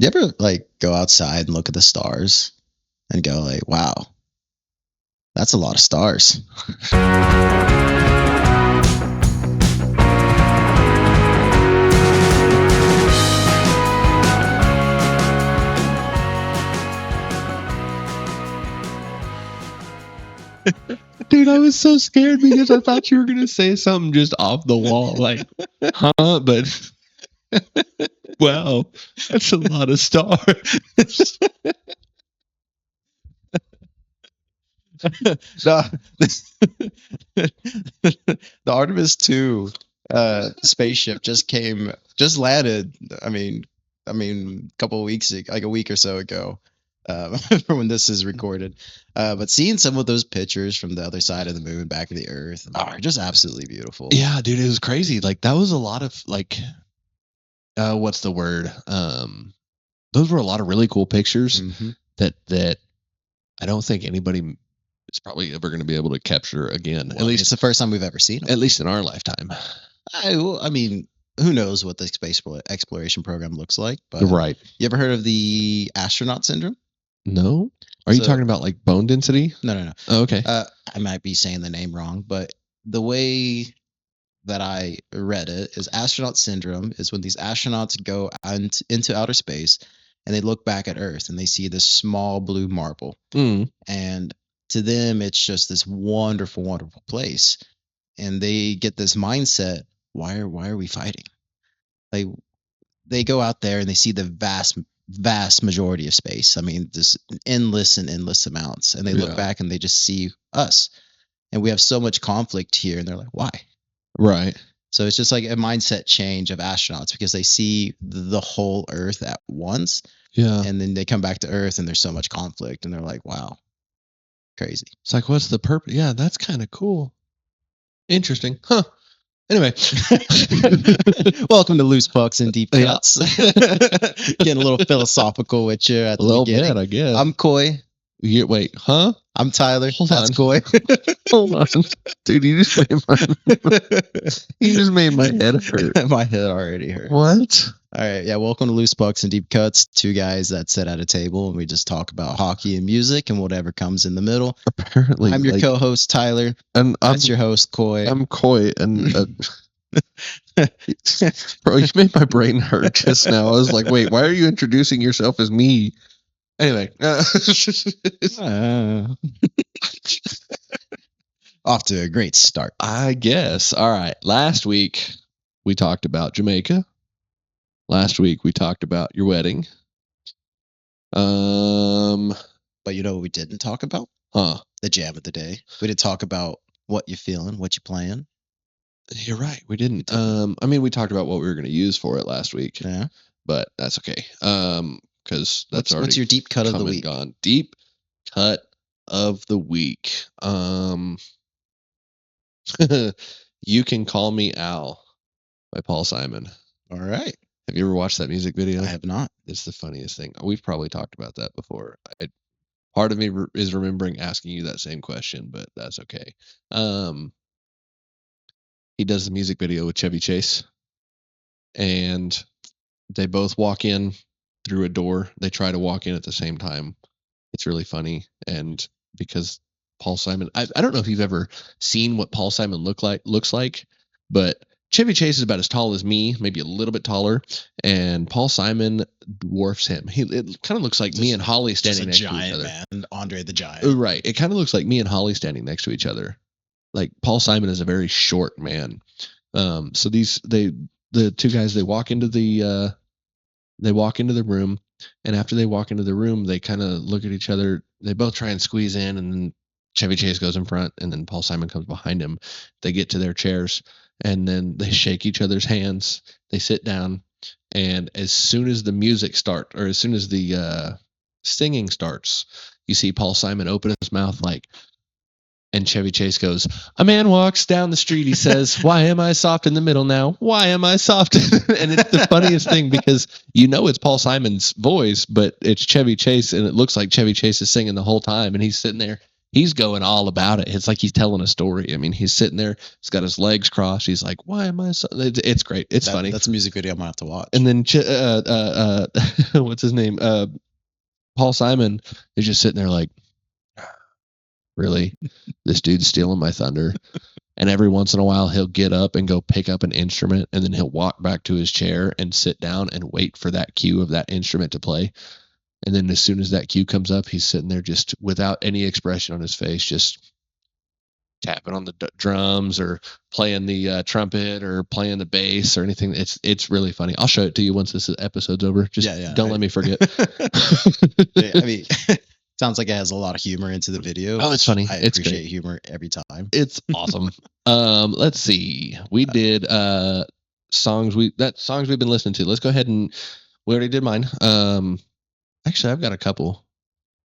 You ever like go outside and look at the stars and go like, wow, that's a lot of stars. Dude, I was so scared because I thought you were going to say something just off the wall. Like, huh? But, wow, that's a lot of stars. The Artemis 2 spaceship just landed. I mean, a couple of weeks, like a week or so ago, for when this is recorded. But seeing some of those pictures from the other side of the moon, back of the Earth, are just absolutely beautiful. Yeah, dude, it was crazy. Like, that was a lot of like, what's the word? Those were a lot of really cool pictures that I don't think anybody is probably ever going to be able to capture again. Well, at least it's the first time we've ever seen them. At least in our lifetime. I mean, who knows what the space exploration program looks like? But right. You ever heard of the astronaut syndrome? No. Are you talking about like bone density? No. Oh, okay. I might be saying the name wrong, but the way that I read it is astronaut syndrome is when these astronauts go out into outer space and they look back at Earth and they see this small blue marble. And to them, it's just this wonderful, wonderful place. And they get this mindset, why are we fighting? Like, they go out there and they see the vast majority of space. I mean, this endless amounts. And they look back and they just see us. And we have so much conflict here. And they're like, why? Right. So it's just like a mindset change of astronauts because they see the whole Earth at once. Yeah. And then they come back to Earth and there's so much conflict. And they're like, wow, crazy. It's like, what's the purpose? Yeah, that's kind of cool. Interesting. Huh. Anyway. Welcome to Loose Pucks and Deep Cuts. Getting a little philosophical with you at the beginning. Bit, I guess. I'm Coy. Wait, huh? I'm Tyler. That's Coy. Hold on. Dude, you just made my head hurt. My head already hurt. What? All right, yeah, welcome to Loose Pucks and Deep Cuts. Two guys that sit at a table and we just talk about hockey and music and whatever comes in the middle. Apparently. I'm your co-host, Tyler. And that's your host, Coy. I'm Coy, and bro, you made my brain hurt just now. I was like, wait, why are you introducing yourself as me? Anyway. Off to a great start, I guess. All right. Last week, we talked about Jamaica. Last week, we talked about your wedding. But you know what we didn't talk about? The jam of the day. We didn't talk about what you're feeling, what you're playing. You're right. We didn't. I mean, we talked about what we were going to use for it last week. Yeah. But that's okay. Because that's already what's your deep cut of the week? Gone. Deep cut of the week. You Can Call Me Al by Paul Simon. All right. Have you ever watched that music video? I have not. It's the funniest thing. We've probably talked about that before. Part of me is remembering asking you that same question, but that's okay. He does the music video with Chevy Chase, and they both walk in through a door. They try to walk in at the same time. It's really funny, and because Paul Simon, I don't know if you've ever seen what Paul Simon looks like, but Chevy Chase is about as tall as me, maybe a little bit taller, and Paul Simon dwarfs him. It kind of looks like me and Holly standing next to each other. Man, Andre the Giant. Right. It kind of looks like me and Holly standing next to each other. Like Paul Simon is a very short man. So the two guys, they walk into the room, and after they walk into the room, they kind of look at each other. They both try and squeeze in, and then Chevy Chase goes in front, and then Paul Simon comes behind him. They get to their chairs, and then they shake each other's hands. They sit down, and as soon as the music starts, or as soon as the singing starts, you see Paul Simon open his mouth like, and Chevy Chase goes, "A man walks down the street, he says, why am I soft in the middle now? Why am I soft?" And it's the funniest thing because you know it's Paul Simon's voice, but it's Chevy Chase, and it looks like Chevy Chase is singing the whole time, and he's sitting there. he's going all about it. It's like he's telling a story. I mean, he's sitting there, he's got his legs crossed. He's like, "Why am I so?" It's great. It's funny. That's a music video I'm gonna have to watch. And then what's his name? Paul Simon is just sitting there like, really, this dude's stealing my thunder. And every once in a while, he'll get up and go pick up an instrument, and then he'll walk back to his chair and sit down and wait for that cue of that instrument to play. And then as soon as that cue comes up, he's sitting there just without any expression on his face, just tapping on the drums or playing the trumpet or playing the bass or anything. It's really funny. I'll show it to you once this episode's over. Just don't let me forget. I mean, sounds like it has a lot of humor into the video. Oh, it's funny. I It's appreciate great. humor every time. It's awesome. Let's see. We did songs we've been listening to. Let's go ahead and we already did mine. Actually, I've got a couple.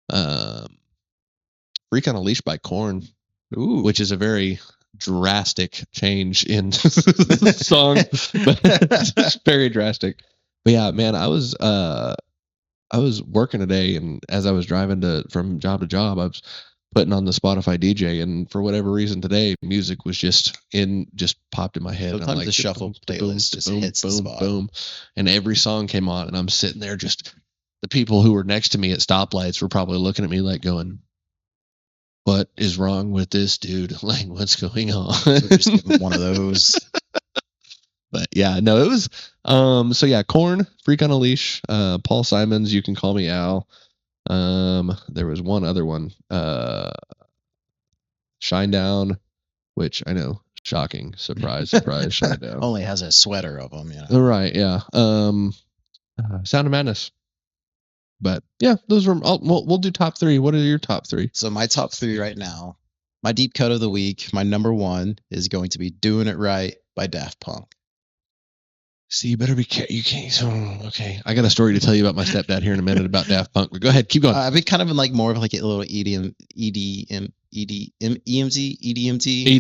Freak on a Leash by Korn. Ooh. Which is a very drastic change in the song, but it's very drastic. But yeah, man, I was working today, and as I was driving from job to job, I was putting on the Spotify DJ, and for whatever reason today, music was just popped in my head. Sometimes I'm like, the shuffle playlist just hits the spot. Boom, and every song came on, and I'm sitting there just. The people who were next to me at stoplights were probably looking at me like going, what is wrong with this dude? Like, what's going on? Just give him one of those. But yeah, no, it was so yeah, Korn, Freak on a Leash, Paul Simons, You Can Call Me Al. There was one other one, Shine Down, which I know, shocking, surprise, Shine Down. Only has a sweater of them, you know. Right, yeah. Sound of Madness. But yeah, those were. We'll do top 3. What are your top 3? So my top 3 right now, my deep cut of the week, my number 1 is going to be "Doing It Right" by Daft Punk. See, you better be careful. You can't. Okay, I got a story to tell you about my stepdad here in a minute about Daft Punk. But go ahead, keep going. I've been kind of in like more of like a little EDMT,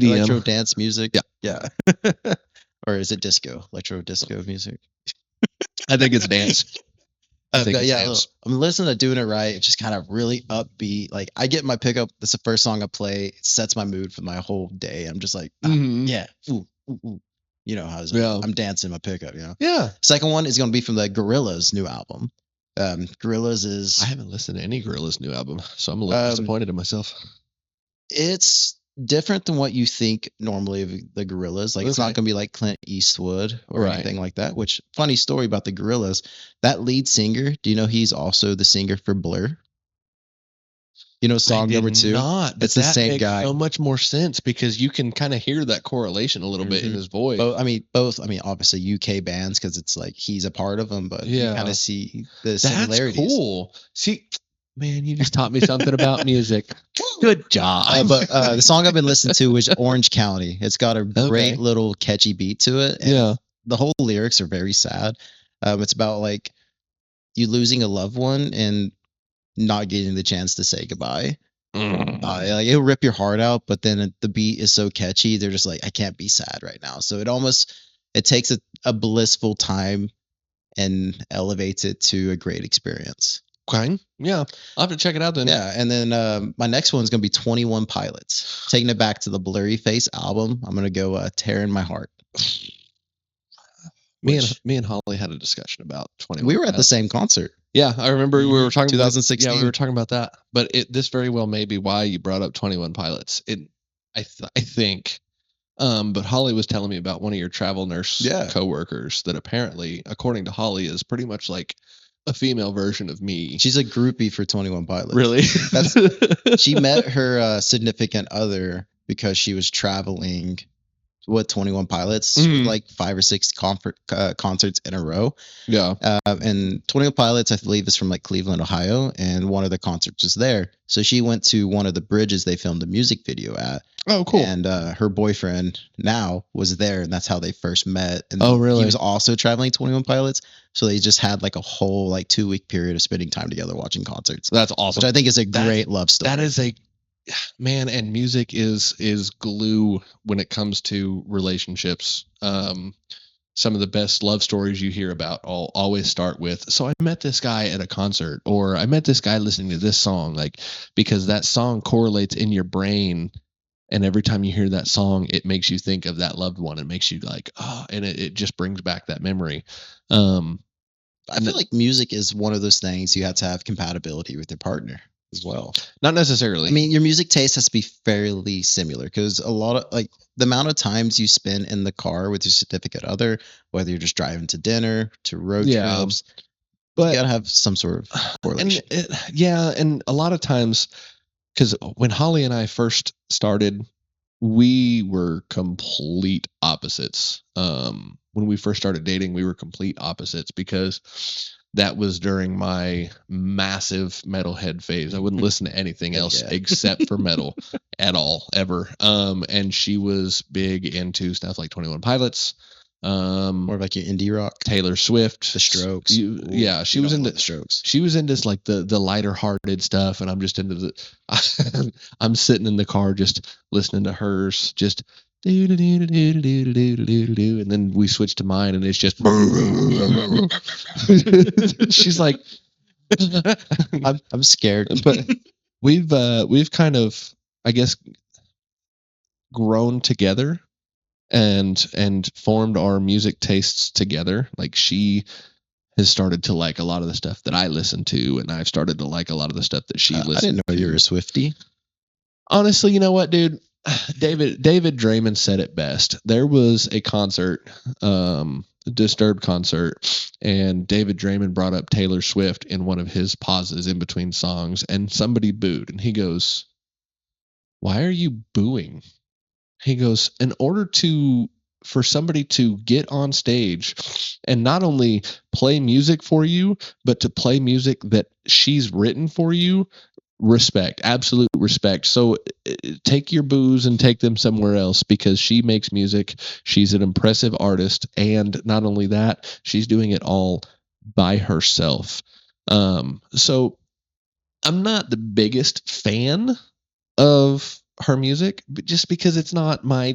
electro dance music. Yeah. Or is it disco? Electro disco music. I think it's dance. But yeah, look, I'm listening to "Doing It Right." It's just kind of really upbeat. Like I get my pickup. That's the first song I play. It sets my mood for my whole day. I'm just like, yeah, ooh. You know how I'm dancing my pickup. You know. Yeah. Second one is going to be from the Gorillaz new album. Gorillaz is. I haven't listened to any Gorillaz new album, so I'm a little disappointed in myself. It's different than what you think normally of the Gorillaz. Like it's not going to be like Clint Eastwood or anything like that. Which funny story about the Gorillaz, that lead singer. Do you know he's also the singer for Blur? You know, song number 2. It's the same guy. So much more sense because you can kind of hear that correlation a little bit in his voice. Both. I mean, obviously UK bands because it's like he's a part of them, but you kind of see the similarities. That's cool. See. Man, you just taught me something about music. Good job. But the song I've been listening to is "Orange County." It's got a great little catchy beat to it. And the whole lyrics are very sad. It's about like you losing a loved one and not getting the chance to say goodbye. Like it'll rip your heart out, but then the beat is so catchy. They're just like, I can't be sad right now. So it takes a blissful time and elevates it to a great experience. Okay. Yeah. I'll have to check it out then. Yeah. And then my next one is going to be 21 Pilots. Taking it back to the Blurry Face album. I'm going to go Tearing My Heart. Me and Holly had a discussion about 21 We were at the same concert. Yeah. I remember we were talking 2016. Yeah, we were talking about that. But this very well may be why you brought up 21 Pilots. I think. But Holly was telling me about one of your travel nurse coworkers that apparently, according to Holly, is pretty much like a female version of me. She's a groupie for 21 Pilots. Really? She met her significant other because she was traveling with 21 Pilots, like 5 or 6 concerts in a row. Yeah. And 21 Pilots, I believe, is from like Cleveland, Ohio, and one of the concerts was there. So she went to one of the bridges they filmed a music video at. Oh, cool. And her boyfriend now was there, and that's how they first met. And really? He was also traveling 21 Pilots. So they just had like a whole like 2-week period of spending time together watching concerts. That's awesome. Which I think is a great love story. That is man, and music is glue when it comes to relationships. some of the best love stories you hear about all always start with, so I met this guy at a concert, or I met this guy listening to this song, like, because that song correlates in your brain, and every time you hear that song, it makes you think of that loved one. It makes you like, oh, and it just brings back that memory. Um, I feel like music is one of those things you have to have compatibility with your partner as well. Not I necessarily. mean, your music taste has to be fairly similar because a lot of like the amount of times you spend in the car with your significant other, whether you're just driving to dinner, to road Yeah, trips, you but gotta have some sort of and correlation. yeah, and a lot of times, because when Holly and I first started, we were complete opposites. When we first started dating, we were complete opposites because that was during my massive metalhead phase. I wouldn't listen to anything Heck else yeah. except for metal at all, ever. And she was big into stuff like 21 Pilots, More of like your indie rock, Taylor Swift, the Strokes. yeah, Ooh, she you know was I love into the Strokes. she was into like the lighter hearted stuff, and I'm just into the I'm sitting in the car just listening to hers, just do do do do do do do do do do, and then we switch to mine, and it's just she's like, I'm scared. but we've kind of, I guess, grown together and formed our music tastes together. Like, she has started to like a lot of the stuff that I listen to, and I've started to like a lot of the stuff that she I didn't listened know you were to. a Swiftie. Honestly, you know what, dude? David Draymond said it best. There was a concert, a Disturbed concert, and David Draymond brought up Taylor Swift in one of his pauses in between songs, and somebody booed, and he goes, "Why are you booing?" He goes, in order to for somebody to get on stage and not only play music for you, but to play music that she's written for you, respect, absolute respect. So take your booze and take them somewhere else, because she makes music. She's an impressive artist. And not only that, she's doing it all by herself. So I'm not the biggest fan of her music, but just because it's not my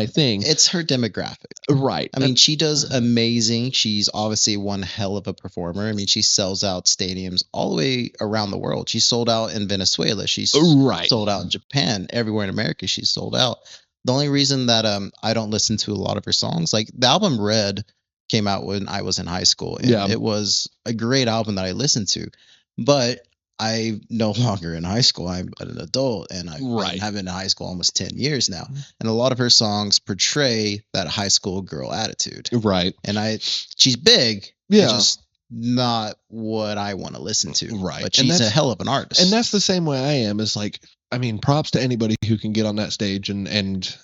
thing. It's her demographic. Right. I mean, she does amazing. She's obviously one hell of a performer. I mean, she sells out stadiums all the way around the world. She sold out in Venezuela. She's Right. sold out in Japan. Everywhere in America, she's sold out. The only reason that I don't listen to a lot of her songs, like the album Red came out when I was in high school, and Yeah. it was a great album that I listened to. But I'm no longer in high school. I'm an adult, and Right. I've been in high school almost 10 years now. And a lot of her songs portray that high school girl attitude. Right. And she's big. Yeah. It's just not what I want to listen to. Right. But And she's a that's hell of an artist. and that's the same way I am. Is like, I mean, props to anybody who can get on that stage and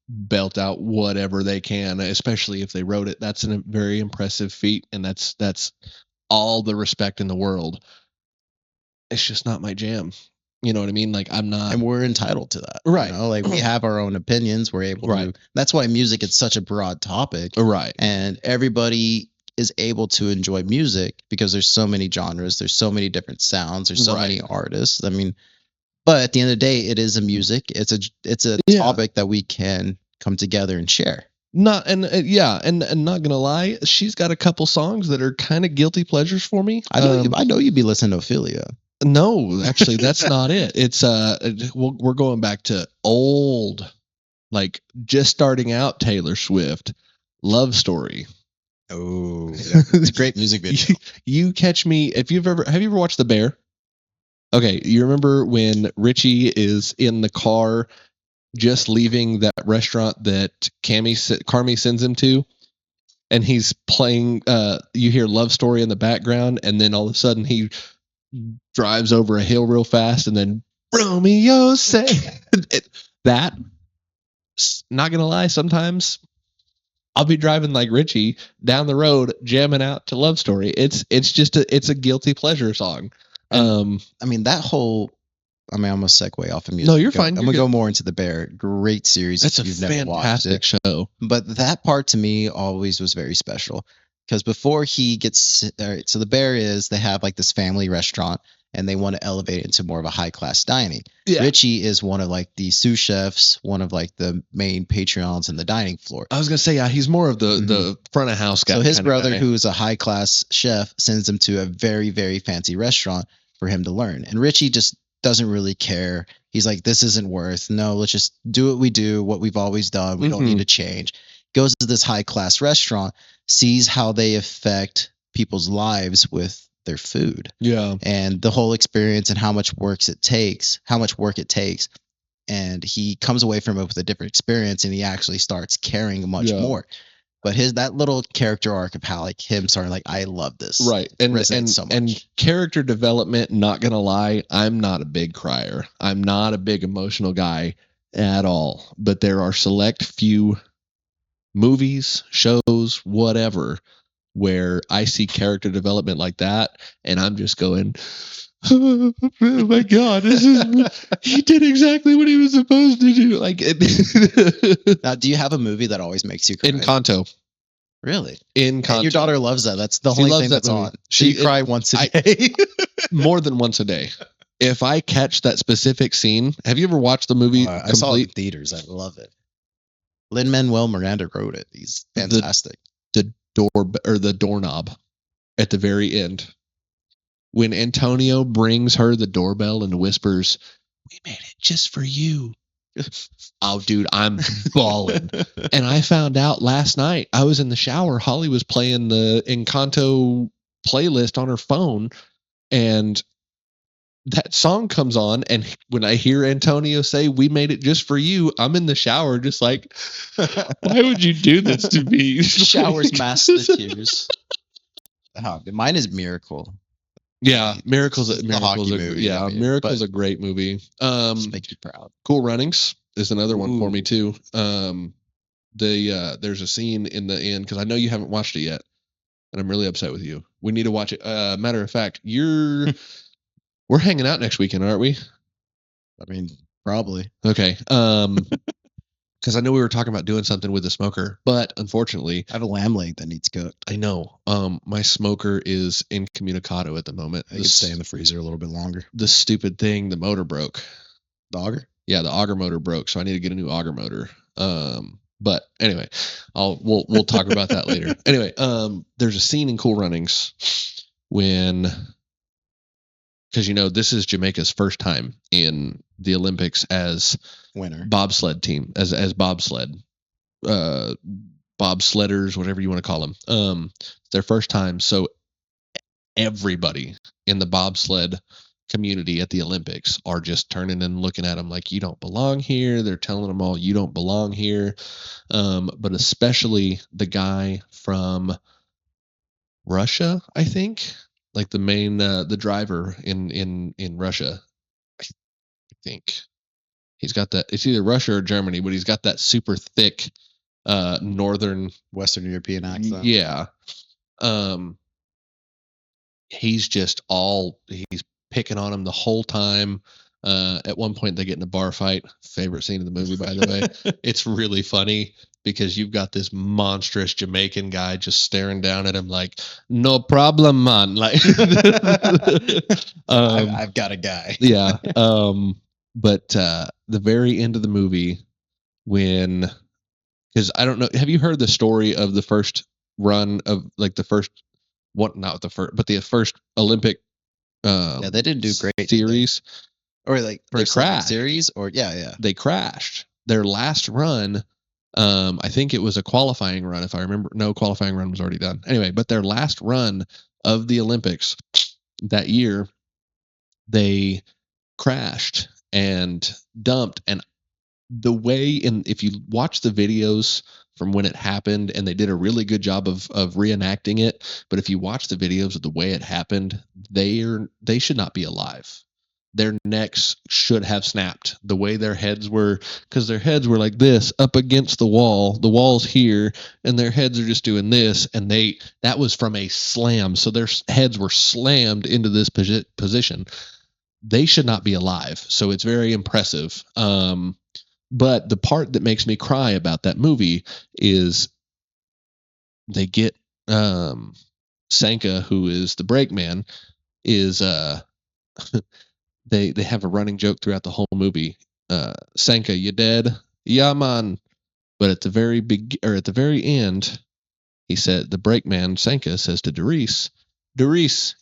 belt out whatever they can, especially if they wrote it. That's a very impressive feat, and that's all the respect in the world. It's just not my jam. You know what I mean? Like, I'm not. And we're entitled to that. Right. Like we have our own opinions. We're able Right. to. That's why music is such a broad topic. Right. And everybody is able to enjoy music because there's so many genres, there's so many different sounds, there's so many Right. artists. I mean, but at the end of the day, it is a music. It's a Yeah. topic that we can come together and share. Not and yeah, and not gonna lie, she's got a couple songs that are kind of guilty pleasures for me. I know you'd be listening to Ophelia. No, actually, that's not it. It's we're going back to old, like just starting out Taylor Swift, Love Story. Oh, yeah. It's a great music video. You catch me if have you ever watched The Bear? Okay, you remember when Richie is in the car just leaving that restaurant that Carmi sends him to, and he's playing you hear Love Story in the background, and then all of a sudden he drives over a hill real fast, and then Romeo say that. Not gonna lie, sometimes I'll be driving like Richie down the road, jamming out to Love Story. It's a guilty pleasure song. I mean, that whole. I mean, I'm gonna segue off of music. No, you're fine. I'm gonna go more into the Bear. Great series. That's if a you've never watched fantastic it. show. But that part to me always was very special because before he gets, all right, so the Bear is they have like this family restaurant, and they want to elevate it into more of a high class dining. Yeah. Richie is one of like the sous chefs, one of like the main patrons in the dining floor. I was gonna say, yeah, he's more of the front of house guy. So his brother, guy. who is a high class chef, sends him to a very, very fancy restaurant for him to learn. And Richie just doesn't really care. He's like, this isn't worth. No, let's just do what we do, what we've always done. We don't need to change. Goes to this high class restaurant, sees how they affect people's lives with their food. Yeah. And the whole experience and how much work it takes. And he comes away from it with a different experience, and he actually starts caring much more. But that little character arc of how like him starting like, I love this. Right. And so much. And character development, not gonna lie, I'm not a big crier. I'm not a big emotional guy at all. But there are select few movies, shows, whatever, where I see character development like that, and I'm just going, oh my God, he did exactly what he was supposed to do. Like, now, do you have a movie that always makes you cry? Encanto. Really? Encanto. And your daughter loves that. That's the only thing that's on. She cry once a day. More than once a day. If I catch that specific scene, have you ever watched the movie? I saw it in theaters. I love it. Lin-Manuel Miranda wrote it. He's fantastic. The doorknob at the very end, when Antonio brings her the doorbell and whispers, "We made it just for you." Oh, dude, I'm bawling. And I found out last night, I was in the shower. Holly was playing the Encanto playlist on her phone, and that song comes on, and when I hear Antonio say, "We made it just for you," I'm in the shower just like, why would you do this to me? Showers mask the tears. Mine is Miracle. Yeah, Miracle's a great movie. Just makes me proud. Cool Runnings is another one for me too. There's a scene in the end, because I know you haven't watched it yet, and I'm really upset with you. We need to watch it. Matter of fact, we're hanging out next weekend, aren't we? I mean, probably. Okay. Because I know we were talking about doing something with the smoker, but unfortunately, I have a lamb leg that needs cooked. I know. My smoker is incommunicado at the moment. I could stay in the freezer a little bit longer. The stupid thing, the motor broke. The auger? Yeah, the auger motor broke, so I need to get a new auger motor. But anyway, we'll talk about that later. Anyway, there's a scene in Cool Runnings when, because this is Jamaica's first time in the Olympics as winner bobsled team, as bobsled, bobsledders, whatever you want to call them. Their first time, so everybody in the bobsled community at the Olympics are just turning and looking at them like, you don't belong here. They're telling them all, you don't belong here. But especially the guy from Russia, I think, like the main, the driver in Russia, I think he's got that. It's either Russia or Germany, but he's got that super thick, northern Western European accent. Yeah. He's picking on him the whole time. At one point they get in a bar fight. Favorite scene of the movie, by the way. It's really funny because you've got this monstrous Jamaican guy just staring down at him like, no problem, man. Like, I've got a guy. Yeah. But the very end of the movie, because I don't know, have you heard the story of the first run of like the first, not the first, but the first Olympic yeah, they didn't do great series, or like they crashed series, or yeah, they crashed their last run. I think it was a qualifying run, if I remember. No, qualifying run was already done. Anyway, but their last run of the Olympics that year, they crashed and dumped. And the way, if you watch the videos from when it happened, and they did a really good job of reenacting it, but if you watch the videos of the way it happened, they should not be alive. Their necks should have snapped the way their heads were, because their heads were like this up against the wall. The wall's here, and their heads are just doing this, and that was from a slam. So their heads were slammed into this position. They should not be alive. So it's very impressive. But the part that makes me cry about that movie is they get Sanka, who is the brakeman, is they have a running joke throughout the whole movie. Sanka, you dead? Yeah, man. But at the very end, he said the brakeman Sanka says to Doris,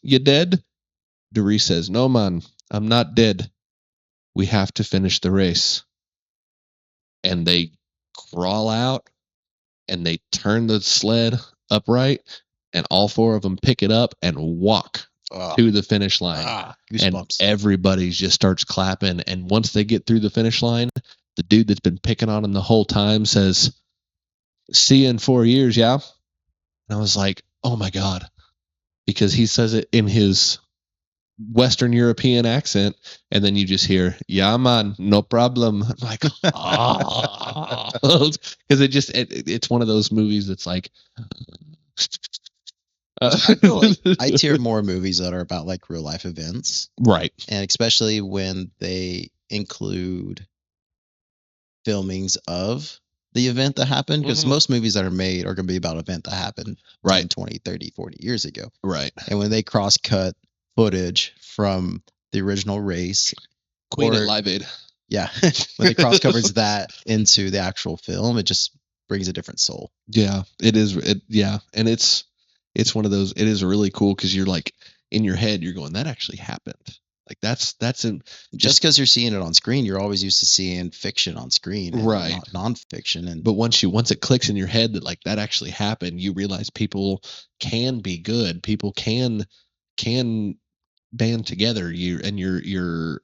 you dead? Doris says, no, man, I'm not dead. We have to finish the race. And they crawl out and they turn the sled upright, and all four of them pick it up and walk to the finish line. And Goosebumps. everybody just starts clapping. And once they get through the finish line, the dude that's been picking on him the whole time says, see you in 4 years, yeah? And I was like, oh my God. Because he says it in his Western European accent, and then you just hear, yeah, man, no problem. I'm like, ah. Because it's one of those movies that's like, I feel like I tier more movies that are about like real life events, right. and especially when they include filmings of the event that happened, because most movies that are made are going to be about an event that happened 10, 20, 30, 40 years ago. Right. And when they cross cut footage from the original race, Queen at or Live Aid. yeah, when they cross covers that into the actual film, it just brings a different soul. Yeah, it is. Yeah, and it's one of those. It is really cool because you're like in your head, you're going, that actually happened. Like that's in Just because you're seeing it on screen, you're always used to seeing fiction on screen, and Right. not nonfiction. And But once it clicks in your head that like that actually happened, you realize people can be good. People can band together. Your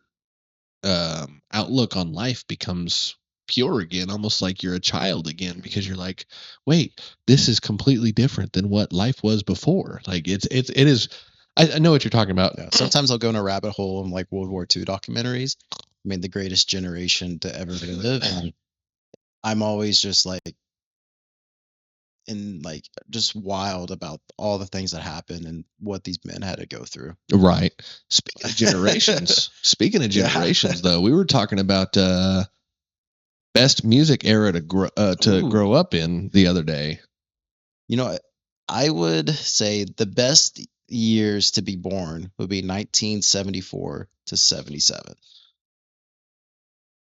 outlook on life becomes pure again, almost like you're a child again, because you're like, wait, this is completely different than what life was before. Like it is. I know what you're talking about. yeah, sometimes I'll go in a rabbit hole in like World War II documentaries. I mean, the greatest generation to ever live, and I'm always just like just wild about all the things that happened and what these men had to go through. Right. Speaking of generations, Yeah. though, we were talking about best music era to Ooh. grow up in the other day. You know, I would say the best years to be born would be 1974 to 77.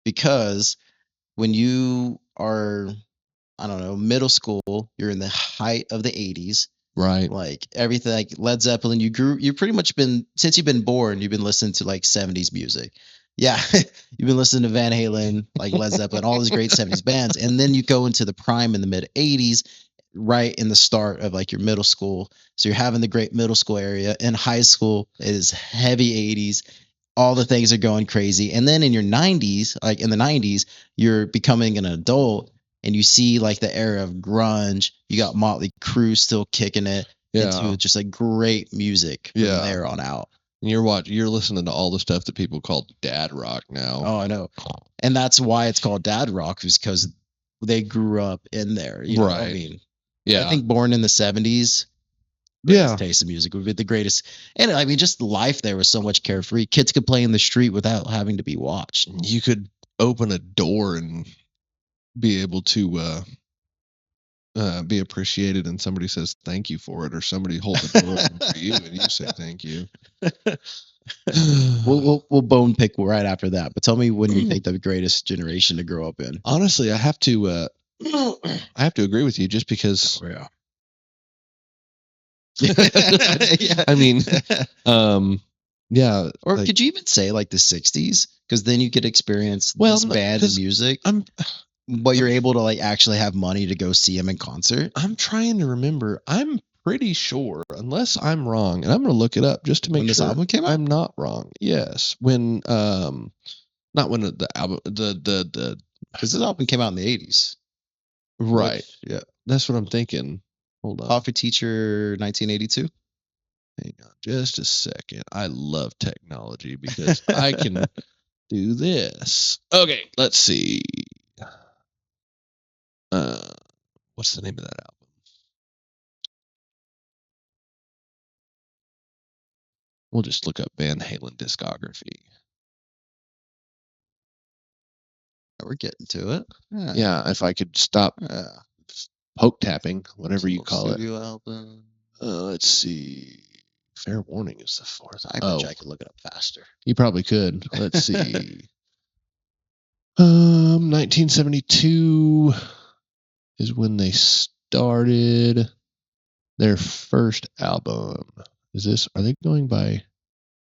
Because when you are, I don't know, middle school, you're in the height of the 80s. Right. Like everything, like Led Zeppelin, you've pretty much been, since you've been born, you've been listening to like 70s music. Yeah, you've been listening to Van Halen, like Led Zeppelin, all those great 70s bands. And then you go into the prime in the mid 80s, right in the start of like your middle school. So you're having the great middle school area. In high school, it is heavy 80s. All the things are going crazy. And then in your 90s, like in the 90s, you're becoming an adult and you see like the era of grunge. You got Motley Crue still kicking it into just like great music from there on out. And you're listening to all the stuff that people call dad rock now. Oh, I know. And that's why it's called dad rock, is because they grew up in there. You know what I mean? Yeah. I think born in the 70s, taste of music would be the greatest. And I mean, just life there was so much carefree. Kids could play in the street without having to be watched. You could open a door and be able to be appreciated, and somebody says thank you for it, or somebody hold the door open for you and you say thank you. We'll bone pick right after that. But tell me when you think the greatest generation to grow up in. Honestly, I have to agree with you, just because. Oh, yeah. I mean, yeah. Or could you even say like the 60s? Because then you could experience this band music. But you're able to like actually have money to go see him in concert. I'm trying to remember. I'm pretty sure, unless I'm wrong, and I'm going to look it up just to make When this sure album came out? I'm not wrong. Yes, when not when the album the because this album came out in the 80s. Right. Which, yeah. That's what I'm thinking. Hold on. Coffee Teacher 1982. Hang on just a second. I love technology because I can do this. Okay, let's see. What's the name of that album? We'll just look up Van Halen discography. We're getting to it. Yeah, if I could stop poke tapping, whatever you call it. Studio album. Let's see. Fair Warning is the fourth. I bet you I could look it up faster. You probably could. Let's see. 1972 is when they started their first album. Are they going by?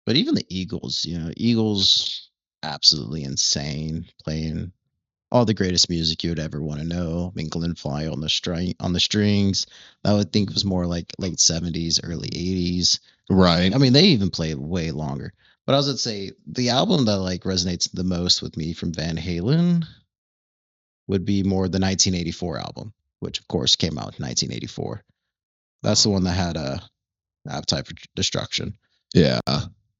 But even the Eagles, Eagles, absolutely insane, playing all the greatest music you would ever want to know. I mean, Glenn Fly on the strings. I would think was more like late 70s, early 80s. Right. I mean, they even played way longer. But I was gonna say the album that like resonates the most with me from Van Halen would be more the 1984 album, which of course came out in 1984. That's the one that had a Appetite for Destruction. Yeah.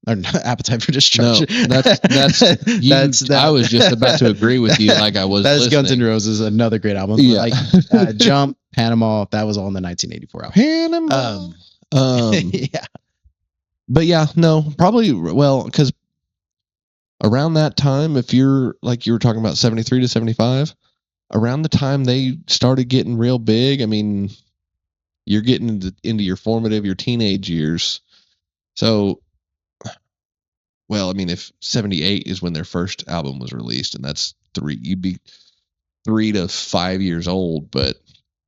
Or Appetite for Destruction. No, that's I was just about to agree with you, like I was. That's listening. Guns N' Roses, another great album. Yeah. Like Jump, Panama, that was all in the 1984 album. Panama. Yeah. But yeah, no, probably because around that time, if you're like you were talking about 73 to 75, around the time they started getting real big, I mean, you're getting into your teenage years. So, well, I mean, if 78 is when their first album was released, and you'd be 3 to 5 years old, but.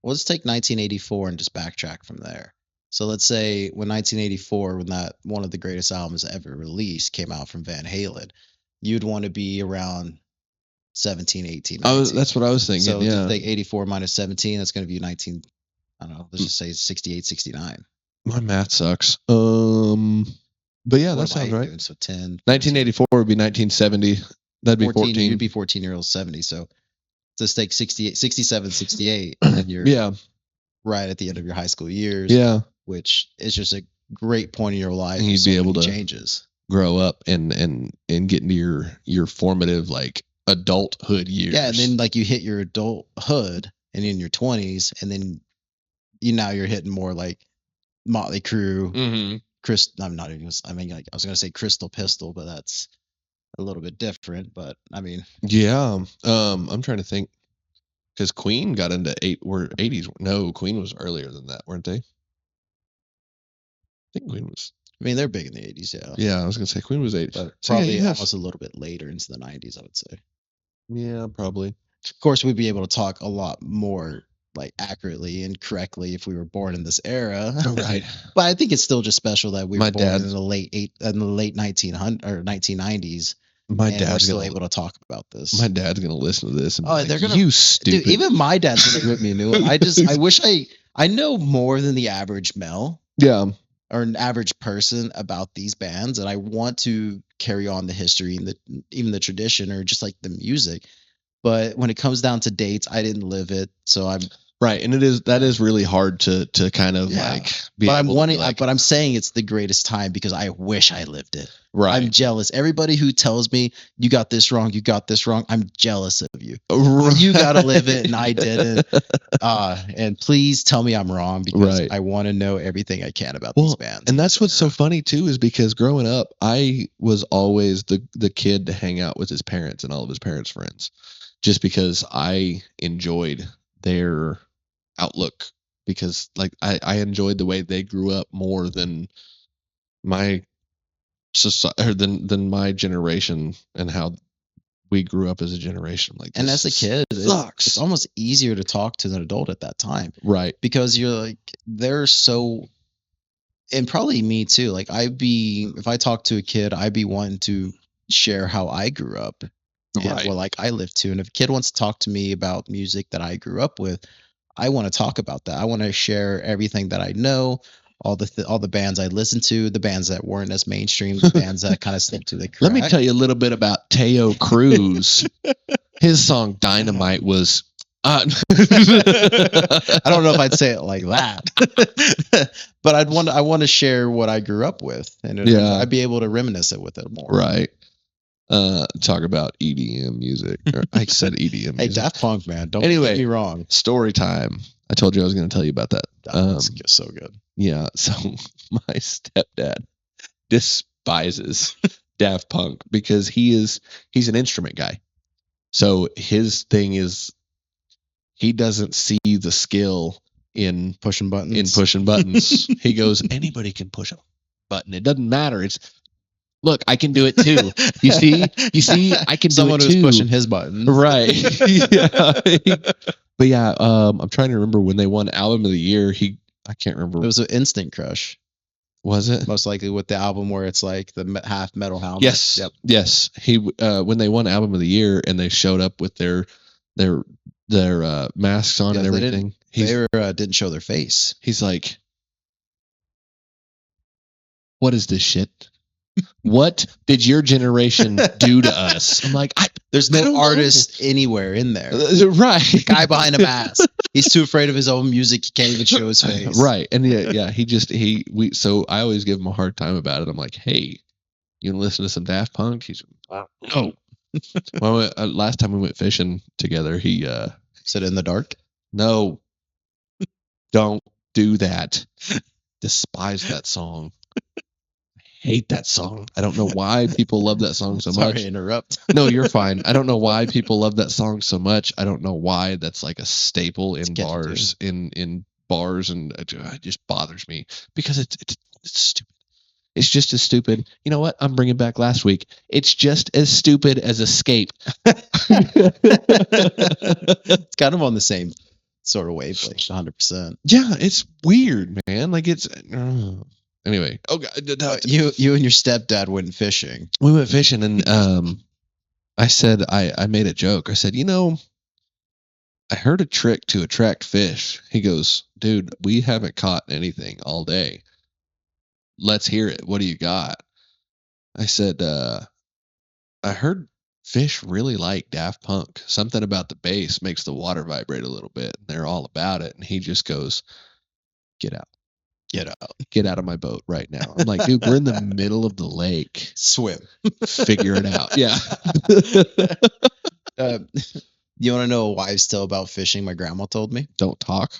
Well, let's take 1984 and just backtrack from there. So let's say when 1984, when that one of the greatest albums ever released came out from Van Halen, you'd want to be around 17, 18, 19. That's what I was thinking. So yeah. take 84 minus 17, that's going to be 19. I don't know. Let's just say 68, 69. My math sucks. But yeah, that sounds right. So 10. 1984 would be 1970. That'd be 14. You'd be 14-year-old 70. So just take 68, 67, 68, and you're right at the end of your high school years. Yeah. Which is just a great point in your life. And you'd be able to changes. Grow up and get into your formative like adulthood years. Yeah, and then like you hit your adulthood and in your 20s, and then you're hitting more like Motley Crue, I'm not even. I mean, like, I was gonna say Crystal Pistol, but that's a little bit different. But I mean, yeah. I'm trying to think because Queen got into 80s. No, Queen was earlier than that, weren't they? I think Queen was. I mean, they're big in the 80s, yeah. Yeah, I was gonna say Queen was 80s, but probably almost a little bit later into the 90s, I would say. Yeah, probably. Of course, we'd be able to talk a lot more like accurately and correctly if we were born in this era. Right. But I think it's still just special that we were born in the late 1900 or 1990s. My dad's we're still able to talk about this. My dad's gonna listen to this and they're gonna, you stupid. Dude, even my dad's gonna rip me a new one. I wish I know more than the average male. Yeah. Or an average person about these bands, and I want to carry on the history and even the tradition or just like the music. But when it comes down to dates, I didn't live it, so I'm right, and that is really hard to kind of like. But I'm saying it's the greatest time because I wish I lived it. Right, I'm jealous. Everybody who tells me you got this wrong, I'm jealous of you. Right. You got to live it, and I didn't. And please tell me I'm wrong because I want to know everything I can about these bands. And that's what's so funny too, is because growing up, I was always the kid to hang out with his parents and all of his parents' friends. Just because I enjoyed their outlook, because like I enjoyed the way they grew up more than my society or than my generation and how we grew up as a generation. Like, and as a kid, it's almost easier to talk to an adult at that time, right? Because you're like they're so, and probably me too. Like if I talk to a kid, I'd be wanting to share how I grew up. And like I live too. And if a kid wants to talk to me about music that I grew up with, I want to talk about that. I want to share everything that I know, all the bands I listened to, the bands that weren't as mainstream, the bands that kind of slipped through the crack. Let me tell you a little bit about Teo Cruz. His song Dynamite was I don't know if I'd say it like that. But I want to share what I grew up with, and I'd be able to reminisce it with it more. Right. Talk about EDM music. I said EDM music. Hey, Daft Punk, man. Don't get me wrong. Story time. I told you I was going to tell you about that. That's so good. Yeah. So my stepdad despises Daft Punk because he's an instrument guy. So his thing is he doesn't see the skill in pushing buttons. He goes, anybody can push them. button. It doesn't matter. It's look, I can do it too. You see, I can Someone do it who's too. pushing his buttons. Right. Yeah. But yeah, I'm trying to remember when they won Album of the Year. I can't remember. It was an Instant Crush. Was it? Most likely with the album where it's like the half metal helmet. Yes. Yep. Yes. He when they won Album of the Year and they showed up with their masks on and everything. They didn't show their face. He's like, "What is this shit? What did your generation do to us?" I'm like, there's no artist anywhere in there. Right. The guy behind a mask. He's too afraid of his own music. He can't even show his face. Right. And so I always give him a hard time about it. I'm like, hey, you want to listen to some Daft Punk? He's no. Well, last time we went fishing together, he said in the dark. No, don't do that. Despise that song. Hate that song. I don't know why people love that song so much. Sorry to interrupt. No, you're fine. I don't know why people love that song so much. I don't know why that's like a staple in bars, in bars, and it just bothers me because it's stupid. It's just as stupid. You know what? I'm bringing back last week. It's just as stupid as Escape. It's kind of on the same sort of wavelength, 100%. Yeah, it's weird, man. Like it's. Anyway, you and your stepdad went fishing. We went fishing, and I said I made a joke. I said, I heard a trick to attract fish. He goes, dude, we haven't caught anything all day. Let's hear it. What do you got? I said, I heard fish really like Daft Punk. Something about the bass makes the water vibrate a little bit. And they're all about it. And he just goes, get out. Get out. Get out of my boat right now. I'm like, dude, we're in the middle of the lake. Swim. Figure it out. Yeah. You want to know a wives' tale about fishing? My grandma told me. Don't talk.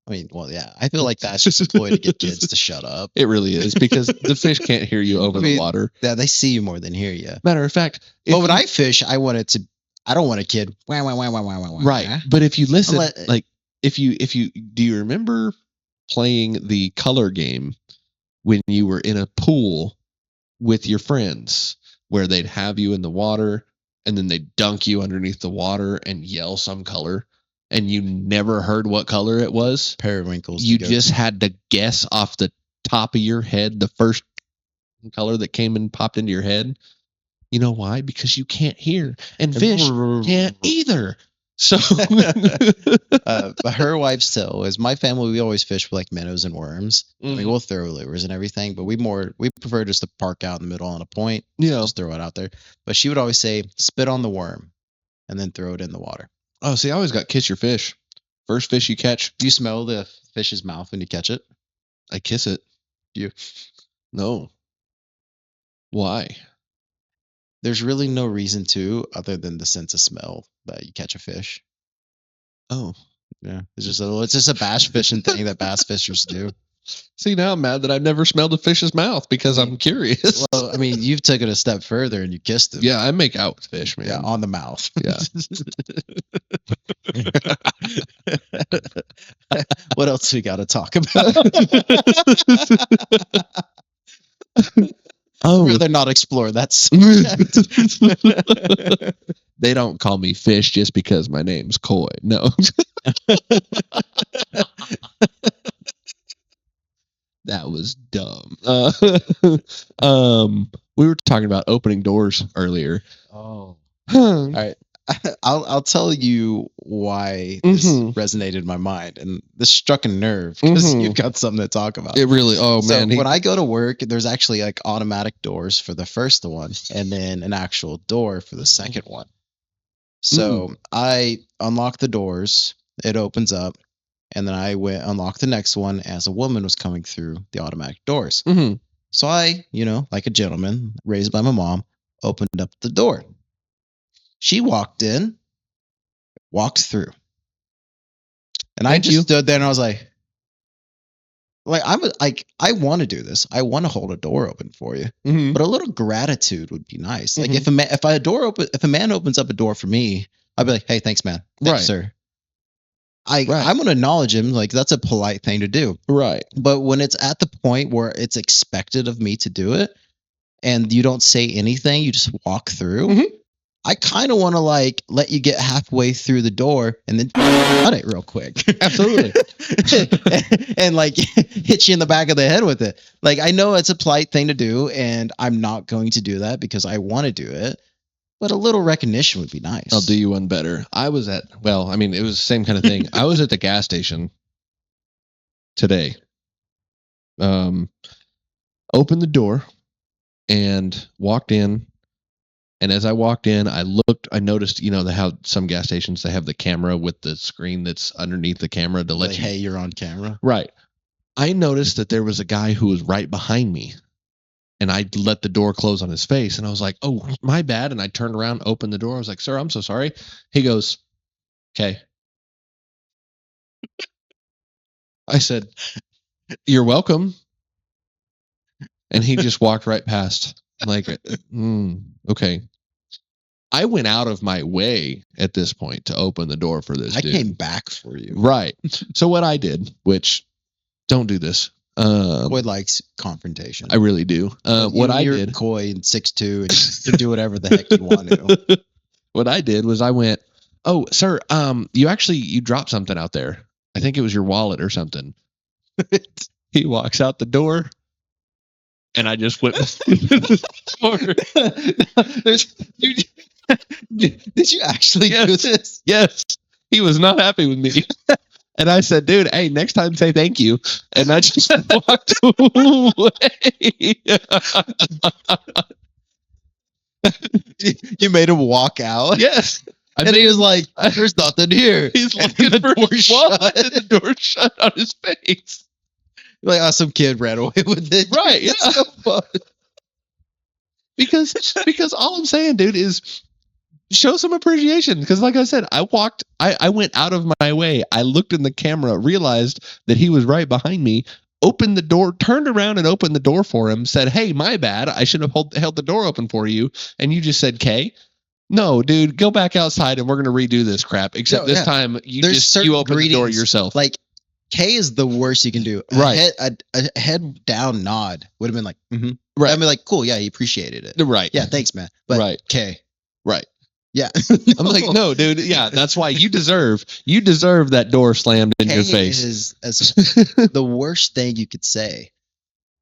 I mean, well, yeah. I feel like that's just a ploy to get kids to shut up. It really is because the fish can't hear you over the water. Yeah, they see you more than hear you. Matter of fact, when I fish, I don't want a kid. Right. But if you listen, if you do you remember playing the color game when you were in a pool with your friends where they'd have you in the water and then they'd dunk you underneath the water and yell some color and you never heard what color it was? Periwinkles. You just had to guess off the top of your head the first color that came and popped into your head. You know why? Because you can't hear and fish can't either. So her wife's tale is my family. We always fish with like minnows and worms. I mean, we'll throw lures and everything, but we prefer just to park out in the middle on a point. Yeah, just throw it out there. But she would always say, "Spit on the worm, and then throw it in the water." Oh, see, I always got kiss your fish. First fish you catch. Do you smell the fish's mouth when you catch it? I kiss it. No. Why? There's really no reason to, other than the sense of smell that you catch a fish. Oh, yeah. It's just a bass fishing thing that bass fishers do. See, now I'm mad that I've never smelled a fish's mouth because I'm curious. Well, I mean, you've taken a step further and you kissed him. Yeah, I make out with fish, man. Yeah, on the mouth. Yeah. What else we got to talk about? I'd rather not explore that subject. They don't call me Fish just because my name's Coy. No. That was dumb. We were talking about opening doors earlier. Oh. All right. I'll tell you why this resonated in my mind, and this struck a nerve because you've got something to talk about. It really, man. When I go to work, there's actually like automatic doors for the first one, and then an actual door for the second one. So I unlock the doors, it opens up, and then I unlock the next one as a woman was coming through the automatic doors. So I, like a gentleman raised by my mom, opened up the door. She walked in, walked through. And I just stood there and I was like, I want to do this. I want to hold a door open for you. But a little gratitude would be nice. Like if a man opens up a door for me, I'd be like, "Hey, thanks, man. Thanks, sir." Right. I'm gonna acknowledge him, like, that's a polite thing to do. Right. But when it's at the point where it's expected of me to do it, and you don't say anything, you just walk through, Mhm. I kinda wanna, like, let you get halfway through the door and then cut it real quick. Absolutely. And, like, hit you in the back of the head with it. Like, I know it's a polite thing to do, and I'm not going to do that because I wanna do it, but a little recognition would be nice. I'll do you one better. I was at, well, I mean, it was the same kind of thing. I was at the gas station today. Opened the door and walked in. And as I walked in, I noticed, how some gas stations, they have the camera with the screen that's underneath the camera to let Like, you. hey, you're on camera. Right. I noticed that there was a guy who was right behind me, and I let the door close on his face, and I was like, "Oh, my bad." And I turned around, opened the door. I was like, "Sir, I'm so sorry." He goes, "Okay." I said, "You're welcome." And he just walked right past. I'm like, okay. I went out of my way at this point to open the door for this I dude. came back for you. Right. So what I did, which don't do this. Boyd likes confrontation. I really do. What I you're did, coy and 6'2", and you can do whatever the heck you want to. what I did was I went, "Oh, sir, you dropped something out there. I think it was your wallet or something." He walks out the door, and I just went. Did you actually do this? Yes. He was not happy with me. And I said, "Dude, hey, next time say thank you." And I just walked away. You made him walk out? Yes. And he was like, "There's nothing here." He's And looking the for door his wallet, shut. and the door shut on his face. Like, oh, some kid ran away with it. Right, yeah. That's so fun. Because all I'm saying, dude, is show some appreciation. Because like I said, I went out of my way. I looked in the camera, realized that he was right behind me, opened the door, turned around and opened the door for him, said, "Hey, my bad. I should have held the door open for you." And you just said, "K." No, dude, go back outside and we're gonna redo this crap. Except this time you open the door yourself. Like, K is the worst you can do. Right. A head down nod would have been like, Right. I'd be like, cool, yeah, he appreciated it. Right. Yeah, thanks, man. But right. K. Right. Yeah. I'm like, no, dude. Yeah, that's why you deserve that door slammed in your face. Is the worst thing you could say.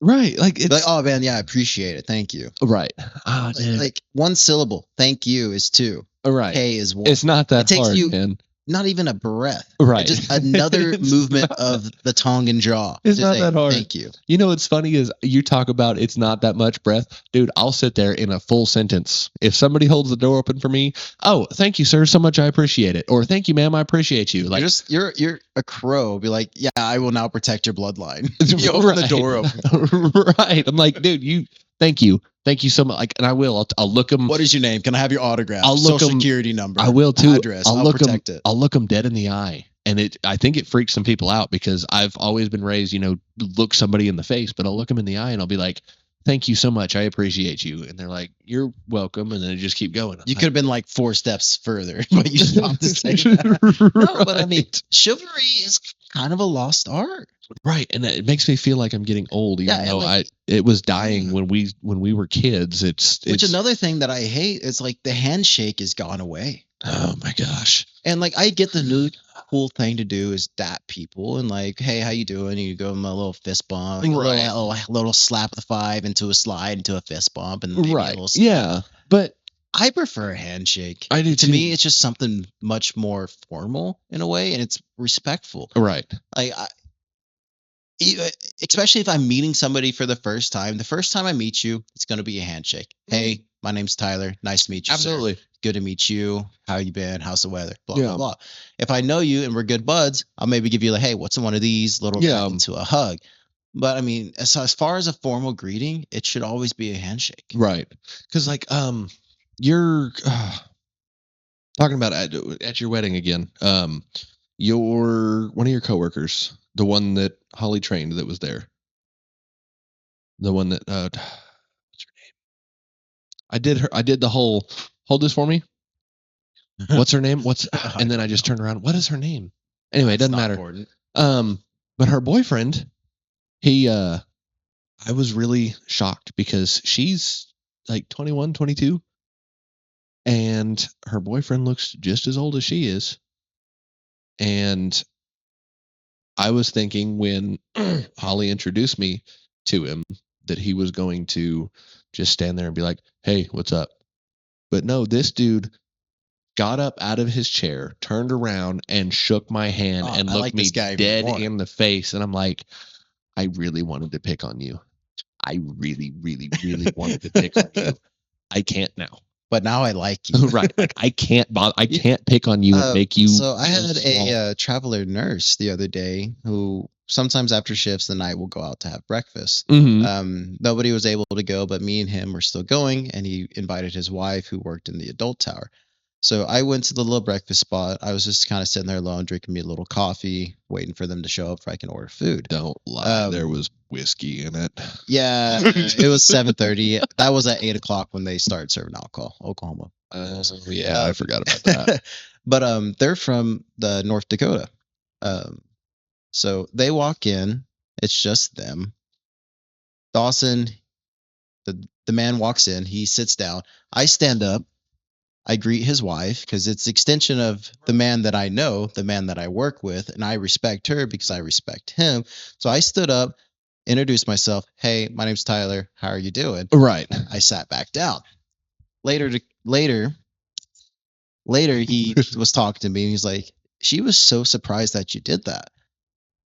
Right. Like, it's like, oh man, yeah, I appreciate it. Thank you. Right. Like one syllable. Thank you is 2. Right. K is 1. It's not that it takes hard, you man. Not even a breath. Right. It's just another movement of the tongue and jaw. It's not that hard. Thank you. You know what's funny is you talk about it's not that much breath. Dude, I'll sit there in a full sentence. If somebody holds the door open for me, "Oh, thank you, sir, so much. I appreciate it." Or, "Thank you, ma'am. I appreciate you." Like, you're a crow. Be like, "Yeah, I will now protect your bloodline." You open the door open. Right. I'm like, dude, thank you. Thank you so much. Like, and I will. I'll look them. What is your name? Can I have your autograph? I'll look Social security number. I will too. Address. I'll protect it. I'll look them dead in the eye, and I think it freaks some people out because I've always been raised, look somebody in the face, but I'll look them in the eye and I'll be like, "Thank you so much. I appreciate you." And they're like, "You're welcome." And then I just keep going. You could have been like 4 steps further, but you stopped to say that. No, but I mean, chivalry is kind of a lost art. Right, and it makes me feel like I'm getting old, even though it was dying when we were kids. Which another thing that I hate is like the handshake has gone away. Oh my gosh! And like I get the new cool thing to do is dap people and like, "Hey, how you doing?" And you give them a little fist bump, right? A little slap of the 5 into a slide into a fist bump, and maybe right, a little yeah. But I prefer a handshake. I do to too. me, it's just something much more formal in a way, and it's respectful. Right. Like especially if I'm meeting somebody for the first time. The first time I meet you, it's going to be a handshake. Hey, my name's Tyler. Nice to meet you. Absolutely. Sir. Good to meet you. How you been? How's the weather? Blah, yeah. blah, blah. If I know you and we're good buds, I'll maybe give you like, "Hey, what's in one of these?" Little into a hug. But I mean, as far as a formal greeting, it should always be a handshake. Right. Because like, you're talking about at your wedding again. One of your coworkers, the one that Holly trained that was there. The one that what's her name? I did the whole hold this for me. What's her name? And then I just turned around. What is her name? Anyway, it That's doesn't not matter. important. But her boyfriend, I was really shocked because she's like 21, 22, and her boyfriend looks just as old as she is. And I was thinking when Holly introduced me to him that he was going to just stand there and be like, "Hey, what's up?" But no, this dude got up out of his chair, turned around, and shook my hand and I looked like this me guy even dead more. in the face. And I'm like, I really wanted to pick on you. I really, really, really wanted to pick on you. I can't now. But now I like you. Right. Like I can't bother. I can't pick on you and make you. So I feel had small. a traveler nurse the other day who sometimes after shifts the night will go out to have breakfast. Nobody was able to go, but me and him were still going, and he invited his wife who worked in the adult tower. So I went to the little breakfast spot. I was just kind of sitting there alone, drinking me a little coffee, waiting for them to show up so I can order food. Don't lie. There Um, was whiskey in it. Yeah, it was 7:30. That was at 8 o'clock when they started serving alcohol, Oklahoma. Yeah, I forgot about that. But they're from the North Dakota. Um, so they walk in. It's just them. Dawson, the man walks in. He sits down. I stand up. I greet his wife because it's extension of the man that I know, the man that I work with, and I respect her because I respect him. So I stood up, introduced myself. Hey, my name's Tyler. How are you doing? Right. I sat back down. Later, he was talking to me and he's like, she was so surprised that you did that.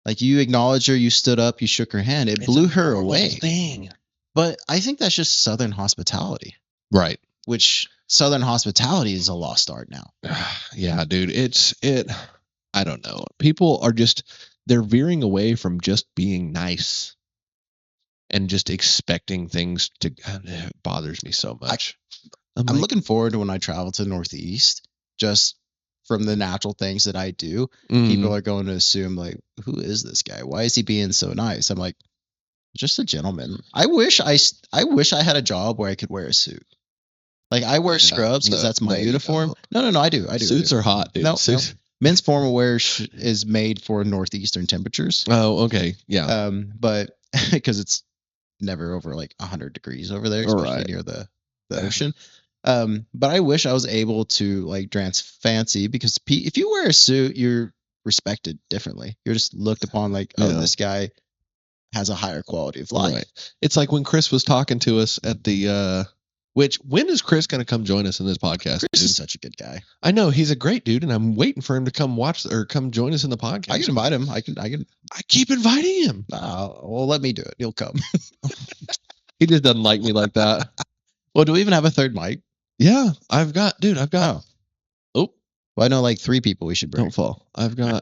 Like you acknowledged her, you stood up, you shook her hand. It blew her away. Thing. But I think that's just Southern hospitality. Right. Which Southern hospitality is a lost art now. Yeah, dude. I don't know. People are they're veering away from just being nice and just expecting things to. It bothers me so much. I'm like, looking forward to when I travel to the Northeast, just from the natural things that I do. mhm. People are going to assume like, who is this guy? Why is he being so nice? I'm like, just a gentleman. I wish I had a job where I could wear a suit. Like I wear scrubs because that's my uniform. No, I do. Suits are hot, dude. No, Suits. no. Men's formal wear is made for northeastern temperatures. Oh, okay. Yeah. But because it's never over like 100 degrees over there, especially Right. near the ocean. But I wish I was able to like dress fancy because if you wear a suit, you're respected differently. You're just looked upon like, oh, Yeah. this guy has a higher quality of life. Right. It's like when Chris was talking to us at the when is Chris going to come join us in this podcast? Chris is such a good guy. I know he's a great dude, and I'm waiting for him to come watch or come join us in the podcast. I can invite him. I keep inviting him. Well, let me do it. He'll come. He just doesn't like me like that. Well, do we even have a third mic? Yeah, I've got. Oh, well, I know like 3 people we should bring. Don't fall. I've got.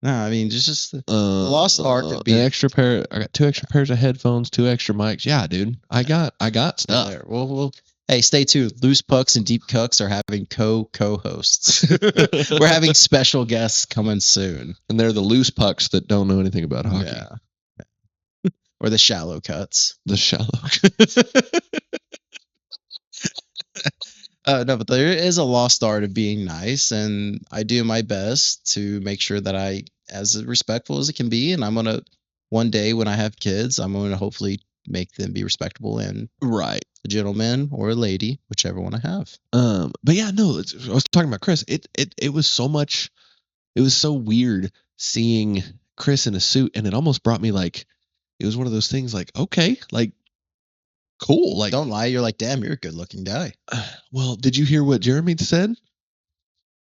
No, I mean just the lost art of being an extra pair. I got 2 extra pairs of headphones, 2 extra mics. Yeah, dude, I got stuff. There. Well, hey, stay tuned. Loose Pucks and Deep Cucks are having co-hosts. We're having special guests coming soon, and they're the loose pucks that don't know anything about hockey. Yeah. Or the shallow cuts. The shallow. No, but there is a lost art of being nice, and I do my best to make sure that I as respectful as it can be. And I'm gonna one day when I have kids, I'm gonna hopefully make them be respectable and right, a gentleman or a lady, whichever one I have. But yeah, no, I was talking about Chris. It was so much. It was so weird seeing Chris in a suit, and it almost brought me like. It was one of those things like, okay, like. Cool. Like, don't lie. You're like, damn, you're a good looking guy. Well, did you hear what Jeremy said?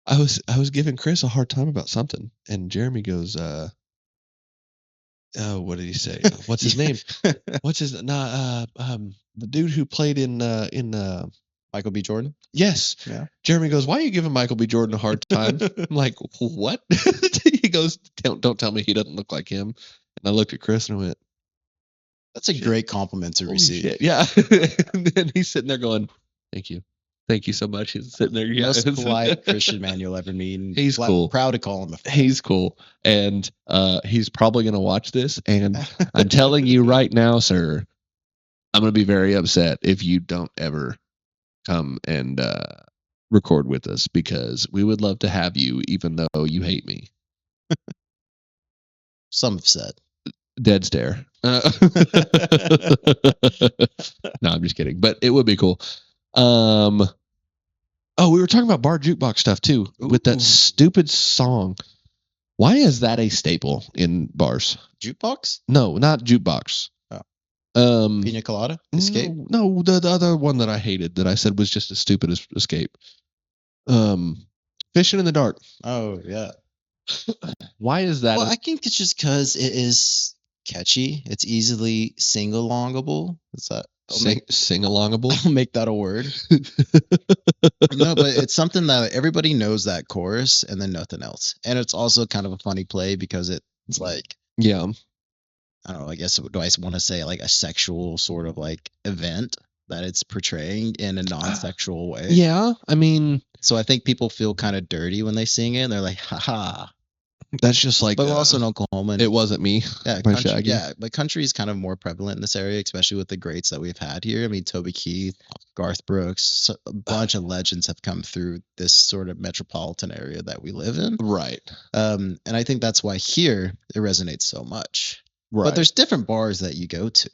I was giving Chris a hard time about something, and Jeremy goes, oh, what did he say? What's his name? What's his the dude who played in Michael B. Jordan? Yes. Yeah. Jeremy goes, why are you giving Michael B. Jordan a hard time? I'm like, what? He goes, don't tell me he doesn't look like him. And I looked at Chris and I went, that's a great compliment to receive. Shit. Yeah. And then he's sitting there going, thank you. Thank you so much. He's sitting there. Yeah. Most polite Christian man you'll ever meet. And he's cool. Proud to call him a fan. He's cool. And he's probably going to watch this. And I'm telling you right now, sir, I'm going to be very upset if you don't ever come and record with us because we would love to have you, even though you hate me. Some have said. Dead stare. No, I'm just kidding. But it would be cool. Oh, we were talking about bar jukebox stuff too with that Ooh. stupid song. Why is that a staple in bars? Jukebox? No, not jukebox. Pina colada? Escape? No, the other one that I hated that I said was just as stupid as Escape. Fishing in the Dark. Oh, yeah. Why is that? Well, I think it's just because it is catchy. It's easily sing-alongable. Is that sing-alongable? I'll make that a word. No, but it's something that everybody knows that chorus and then nothing else. And it's also kind of a funny play because it's like, yeah, I don't know, I guess, do I want to say like a sexual sort of like event that it's portraying in a non-sexual way? Yeah, I mean, so I think people feel kind of dirty when they sing it. And they're like, haha. That's just like, but we're also in Oklahoma. It wasn't me. Yeah, but country is kind of more prevalent in this area, especially with the greats that we've had here. I mean, Toby Keith, Garth Brooks, a bunch of legends have come through this sort of metropolitan area that we live in. Right. And I think that's why here it resonates so much. Right. But there's different bars that you go to.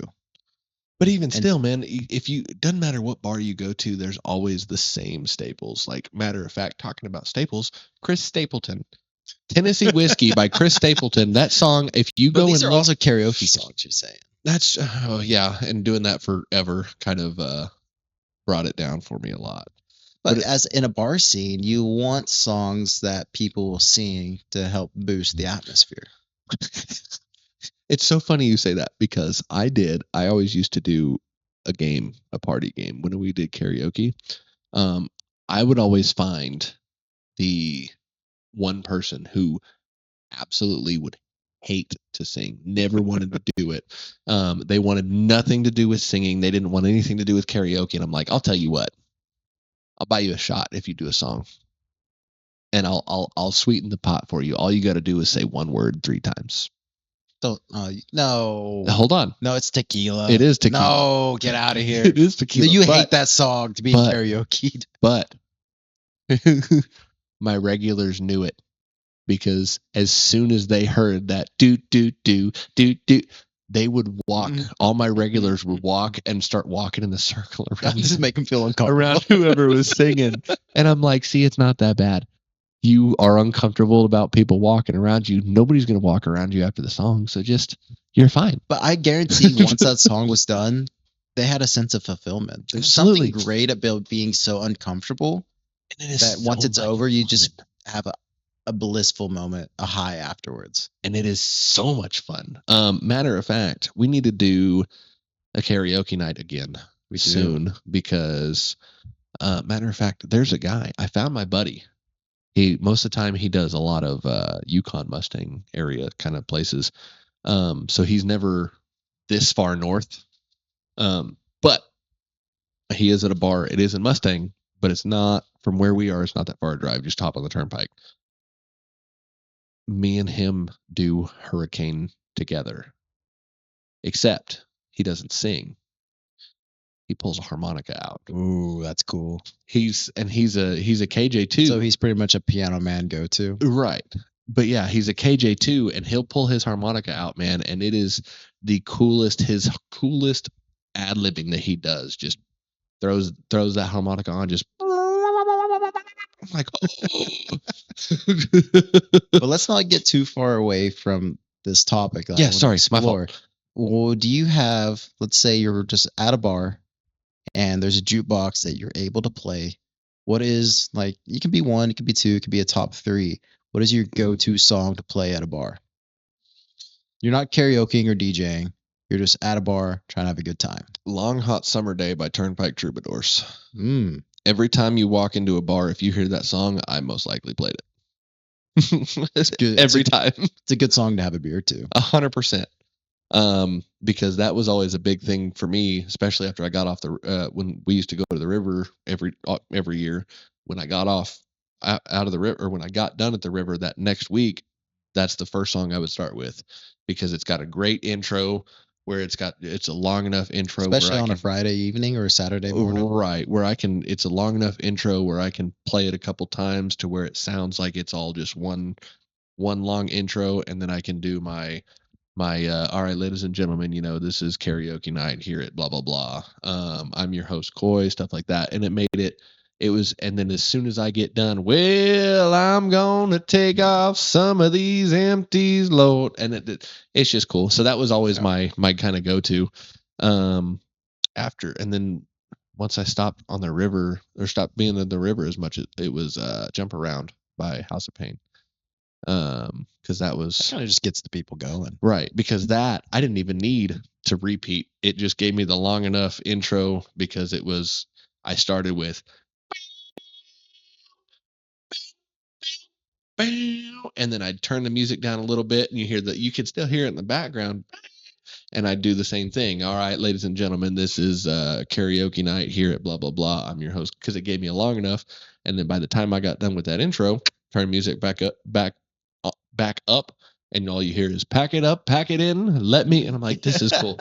But even still, man, if you, it doesn't matter what bar you go to, there's always the same staples. Like, matter of fact, talking about staples, Chris Stapleton. Tennessee Whiskey by Chris Stapleton. That song, if you go, these are also karaoke songs, you're saying. That's yeah, and doing that forever kind of brought it down for me a lot. But as in a bar scene, you want songs that people will sing to help boost the atmosphere. It's so funny you say that because I always used to do a party game when we did karaoke. I would always find the one person who absolutely would hate to sing, never wanted to do it. They wanted nothing to do with singing. They didn't want anything to do with karaoke. And I'm like, I'll tell you what, I'll buy you a shot if you do a song, and I'll sweeten the pot for you. All you got to do is say one word 3 times. Don't no. Hold on. No, it's tequila. It is tequila. No, get out of here. It is tequila. You hate that song to be karaoke. But my regulars knew it because as soon as they heard that do do do do do, they would walk. All my regulars would walk and start walking in the circle around. Just make them feel uncomfortable around whoever was singing. And I'm like, see, it's not that bad. You are uncomfortable about people walking around you. Nobody's going to walk around you after the song. So just, you're fine. But I guarantee once that song was done, they had a sense of fulfillment. There's something great about being so uncomfortable that once it's over, you just have a blissful moment, a high afterwards. And it is so much fun. Matter of fact, we need to do a karaoke night again soon because, matter of fact, there's a guy. I found my buddy. Most of the time he does a lot of Yukon Mustang area kind of places. So he's never this far north. But he is at a bar. It is in Mustang, but it's not from where we are. It's not that far a drive. Just hop on the turnpike. Me and him do Hurricane together. Except he doesn't sing. He pulls a harmonica out. Ooh, that's cool. He's a KJ too. So he's pretty much a piano man go-to. Right. But yeah, he's a KJ too, and he'll pull his harmonica out, man, and it is his coolest ad-libbing that he does. Just throws that harmonica on, just I'm like, oh. But let's not get too far away from this topic. Yeah, sorry, my fault. Well, do you have, let's say you're just at a bar and there's a jukebox that you're able to play. What is, like, you can be 1, it could be 2, it could be a top 3. What is your go-to song to play at a bar? You're not karaokeing or DJing. You're just at a bar trying to have a good time. Long Hot Summer Day by Turnpike Troubadours. Every time you walk into a bar, if you hear that song, I most likely played it. It's good. Every time. It's a good song to have a beer to. 100%. Because that was always a big thing for me, especially after I got off when we used to go to the river every year. When I got off out of the river, or when I got done at the river that next week, that's the first song I would start with because it's got a great intro where it's a long enough intro Especially where I on a can Friday evening or a Saturday morning. right where I can it's a long enough intro where I can play it a couple times to where it sounds like it's all just one long intro, and then I can do my all right, ladies and gentlemen, this is karaoke night here at blah blah blah. I'm your host Coy, stuff like that. And it was, and then as soon as I get done, well, I'm gonna take off some of these empties, Lord. And it's just cool. So that was always Yeah. my kind of go-to. Um After, and then once I stopped on the river, or stopped being in the river as much, as it was Jump Around by House of Pain. Because that That was kind of just gets the people going. right, because that I didn't even need to repeat. It just gave me the long enough intro, because I started with bam, and then I'd turn the music down a little bit, and you could still hear it in the background, and I'd do the same thing. All right, ladies and gentlemen, this is karaoke night here at blah blah blah. I'm your host, because it gave me a long enough, and then by the time I got done with that intro, turn music back up, and all you hear is pack it up, pack it in, let me, and I'm like, this is cool.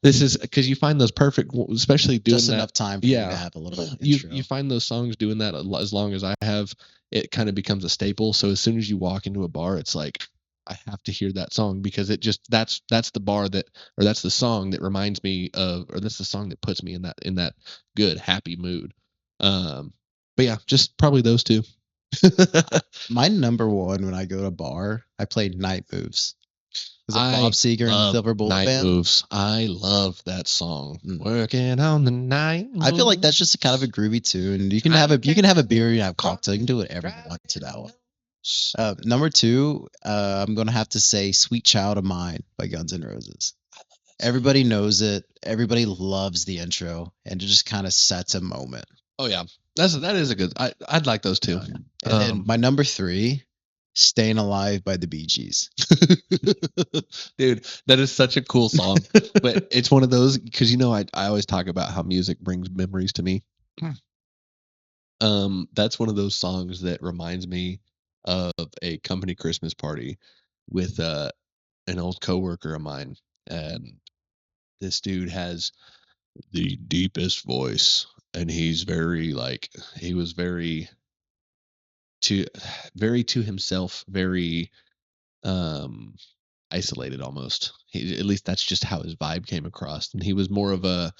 This is because you find those perfect, especially doing Just that. enough time for you to Yeah, have a little you intro. find those songs doing that as long as I have. It kind of becomes a staple. So as soon as you walk into a bar, it's like I have to hear that song, because it just that's the bar that, or that's the song that reminds me of, or that's the song that puts me in that good happy mood. But yeah, just probably those two. My number one when I go to a bar, I play Night Moves. Is it Bob I Seger and the love Silver Bullet Night Band? Moves. I love that song. Mm. Working on the night I feel like that's moves. just a kind of a groovy tune. You can Trying have to you can have a catch beer, you me can have cocktail, you can do whatever you driving want to that one. notes. Number two, I'm gonna have to say "Sweet Child of Mine" by Guns N' Roses. Everybody knows it. Everybody loves the intro, and it just kind of sets a moment. Oh yeah, that is a good. I'd like those too. And then my number three, "Staying Alive" by the Bee Gees. Dude, that is such a cool song. But it's one of those, because I always talk about how music brings memories to me. That's one of those songs that reminds me of a company Christmas party with an old coworker of mine, and this dude has the deepest voice, and he was to very to himself, very um isolated almost. At least that's just how his vibe came across, and he was more of a,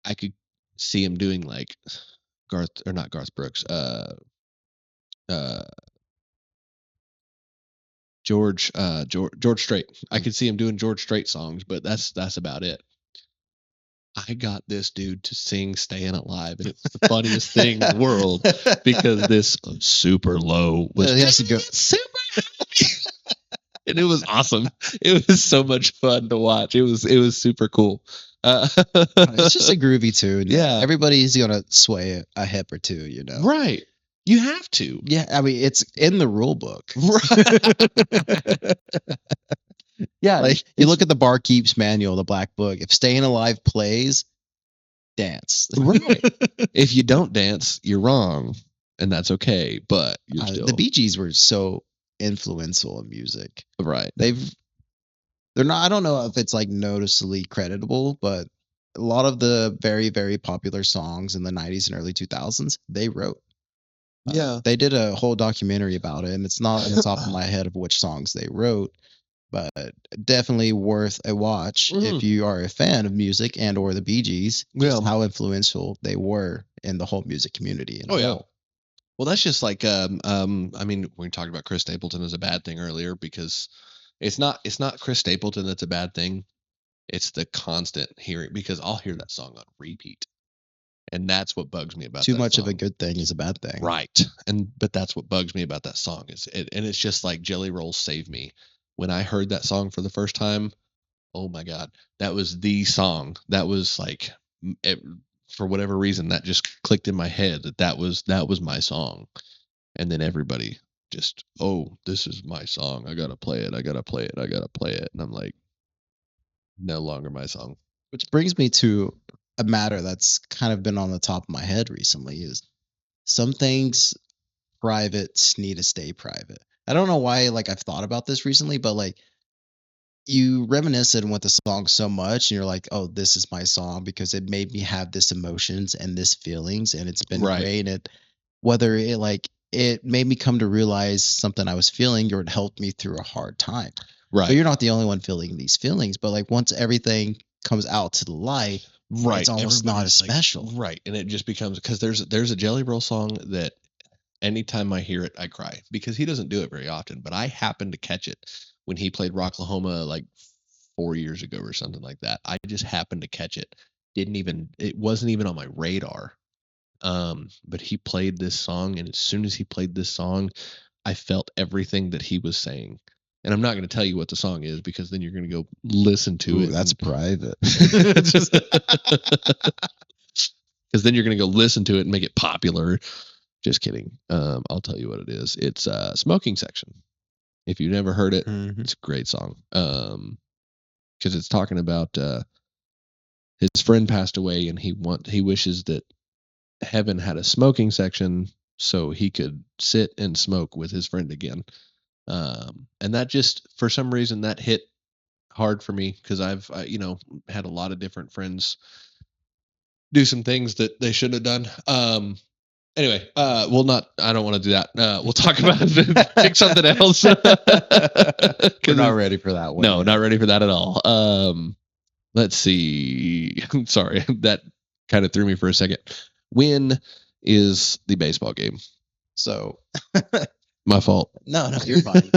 I could see him doing like Garth, or not Garth Brooks, uh George Strait. I Mm. could see him doing George Strait songs, but that's about it. I got this dude to sing "Staying Alive," and it was the funniest thing in the world, because this super low was He has to go. super happy, and it was awesome. It was so much fun to watch. It was super cool. It's just a groovy tune. Yeah, Everybody's gonna sway a hip or two, right. You have to. Yeah, I mean it's in the rule book. Right. Yeah, Like you look at the barkeep's manual, the black book. If "Staying Alive" plays, dance. right. If you don't dance, you're wrong, and that's okay. But you're The still Bee Gees were so influential in music. right. They've they're not. I don't know if it's like noticeably creditable, but a lot of the very very popular songs in the '90s and early 2000s they wrote. Yeah. They did a whole documentary about it, and it's not on the top of my head of which songs they wrote, but definitely worth a watch if Mhm. you are a fan of music and or the Bee Gees. Yeah. Just how influential they were in the whole music community in a Oh yeah. whole. Well, that's just like I mean, we talked about Chris Stapleton as a bad thing earlier, because it's not Chris Stapleton that's a bad thing. It's the constant hearing, because I'll hear that song on repeat, and that's what bugs me about Too that much of a song. good thing is a bad thing. Right. But that's what bugs me about that song, and it's just like Jelly Rolls Save Me. When I heard that song for the first time, oh my god, that was the song. That was like it, for whatever reason, that just clicked in my head that was my song. And then everybody just, oh, this is my song. I gotta play it. I gotta play it. I gotta play it. And I'm like, no longer my song. Which brings me to a matter that's kind of been on the top of my head recently is some things private need to stay private. I don't know why like I've thought about this recently, but like you reminiscing with the song so much, and you're like, "Oh, this is my song because it made me have this emotions and this feelings, and it's been Right. great." And whether it like it made me come to realize something I was feeling, or it helped me through a hard time. But Right. you're not the only one feeling these feelings. But like once everything comes out to the light, Right. it's almost not as Everybody's like, special. right. And it just becomes because there's a Jelly Roll song that anytime I hear it, I cry because he doesn't do it very often. But I happened to catch it when he played Rocklahoma like 4 years ago or something like that. I just happened to catch it. It wasn't even on my radar. But he played this song, and as soon as he played this song, I felt everything that he was saying. And I'm not going to tell you what the song is because then you're going to go listen to Ooh, it. that's private. Because then you're going to go listen to it and make it popular. Just kidding. I'll tell you what it is. It's Smoking Section. If you've never heard it, Mhm. it's a great song. Because it's talking about his friend passed away, and he wishes that heaven had a smoking section so he could sit and smoke with his friend again. And that just for some reason that hit hard for me because I've had a lot of different friends do some things that they shouldn't have done. Anyway, we'll not. I don't want to do that. We'll talk about pick something else. We're not ready for that one. No, yet. not ready for that at all. Let's see. Sorry, that kind of threw me for a second. When is the baseball game? So My fault. no, you're fine.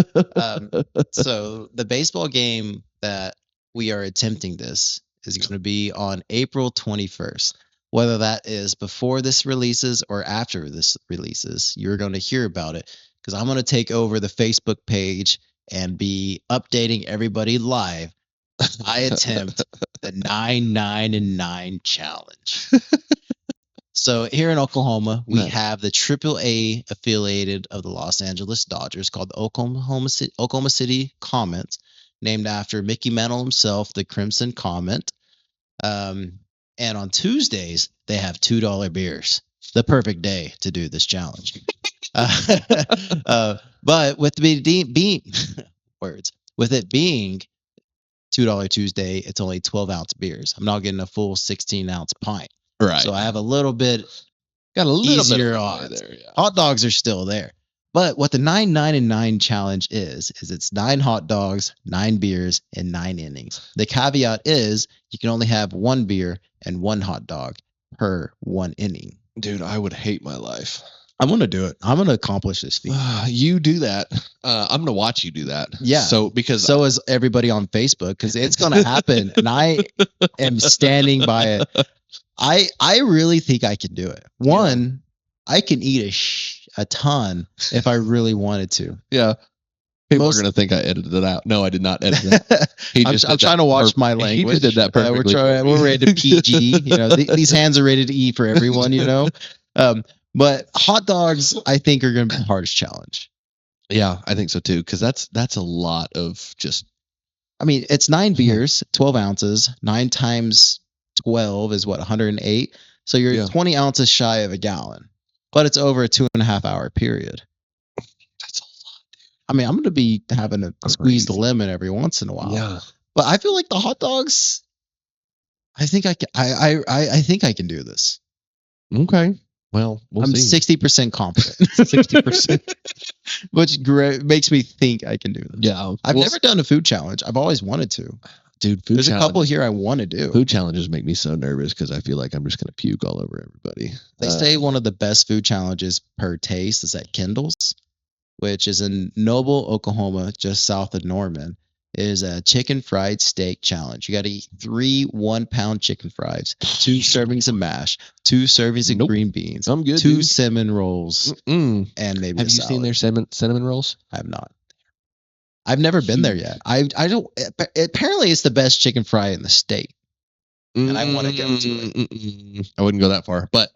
So the baseball game that we are attempting this is going to be on April 21st. Whether that is before this releases or after this releases, you're going to hear about it because I'm going to take over the Facebook page and be updating everybody live. I attempt the 9, 9, and 9 challenge. So here in Oklahoma, we Nice. have the AAA affiliated of the Los Angeles Dodgers called the Oklahoma City Comets, named after Mickey Mantle himself, the Crimson Comet. Um, and on Tuesdays, they have $2 beers. The perfect day to do this challenge. But with being words, with it being $2 Tuesday, it's only 12-ounce beers. I'm not getting a full 16-ounce pint. Right. So I have a little bit Got a little easier bit of odds. there. Yeah. Hot dogs are still there. But what the 9, 9, and 9 challenge is it's 9 hot dogs, 9 beers, and 9 innings. The caveat is you can only have 1 beer and 1 hot dog per 1 inning. Dude, I would hate my life. I'm going to do it. I'm going to accomplish this feat. You do that. I'm going to watch you do that. Yeah. So is everybody on Facebook because it's going to happen. And I am standing by it. I really think I can do it. One, I can eat a ton if I really wanted to. Yeah. People are going to think I edited it out. No, I did not edit it. I'm trying to watch my language. He just did that perfectly. We're rated PG. These hands are rated E for everyone. But hot dogs, I think, are going to be the hardest challenge. Yeah, I think so too. Because that's a lot of just. I mean, it's 9 beers, 12 ounces. 9 times 12 is what, 108. So you're 20 ounces shy of a gallon, but it's over a 2.5 hour period. That's a lot, dude. I mean, I'm going to be having to squeeze the lemon every once in a while. Yeah. But I feel like the hot dogs, I think I can. I think I can do this. Okay. Well, I'm see. 60% confident. 60%, which makes me think I can do this. Yeah. I've never done a food challenge. I've always wanted to. Dude, there's a couple here I want to do. Food challenges make me so nervous because I feel like I'm just going to puke all over everybody. They say one of the best food challenges per taste is at Kendall's, which is in Noble, Oklahoma, just south of Norman. It is a chicken fried steak challenge. You got to eat 3 1-pound chicken fries, 2 servings of mash, 2 servings of green beans, I'm good, 2 cinnamon rolls, and maybe Have you seen their cinnamon rolls? I have not. I've never been there yet. I don't. Apparently, it's the best chicken fry in the state, and I want to go to it. I wouldn't go that far, but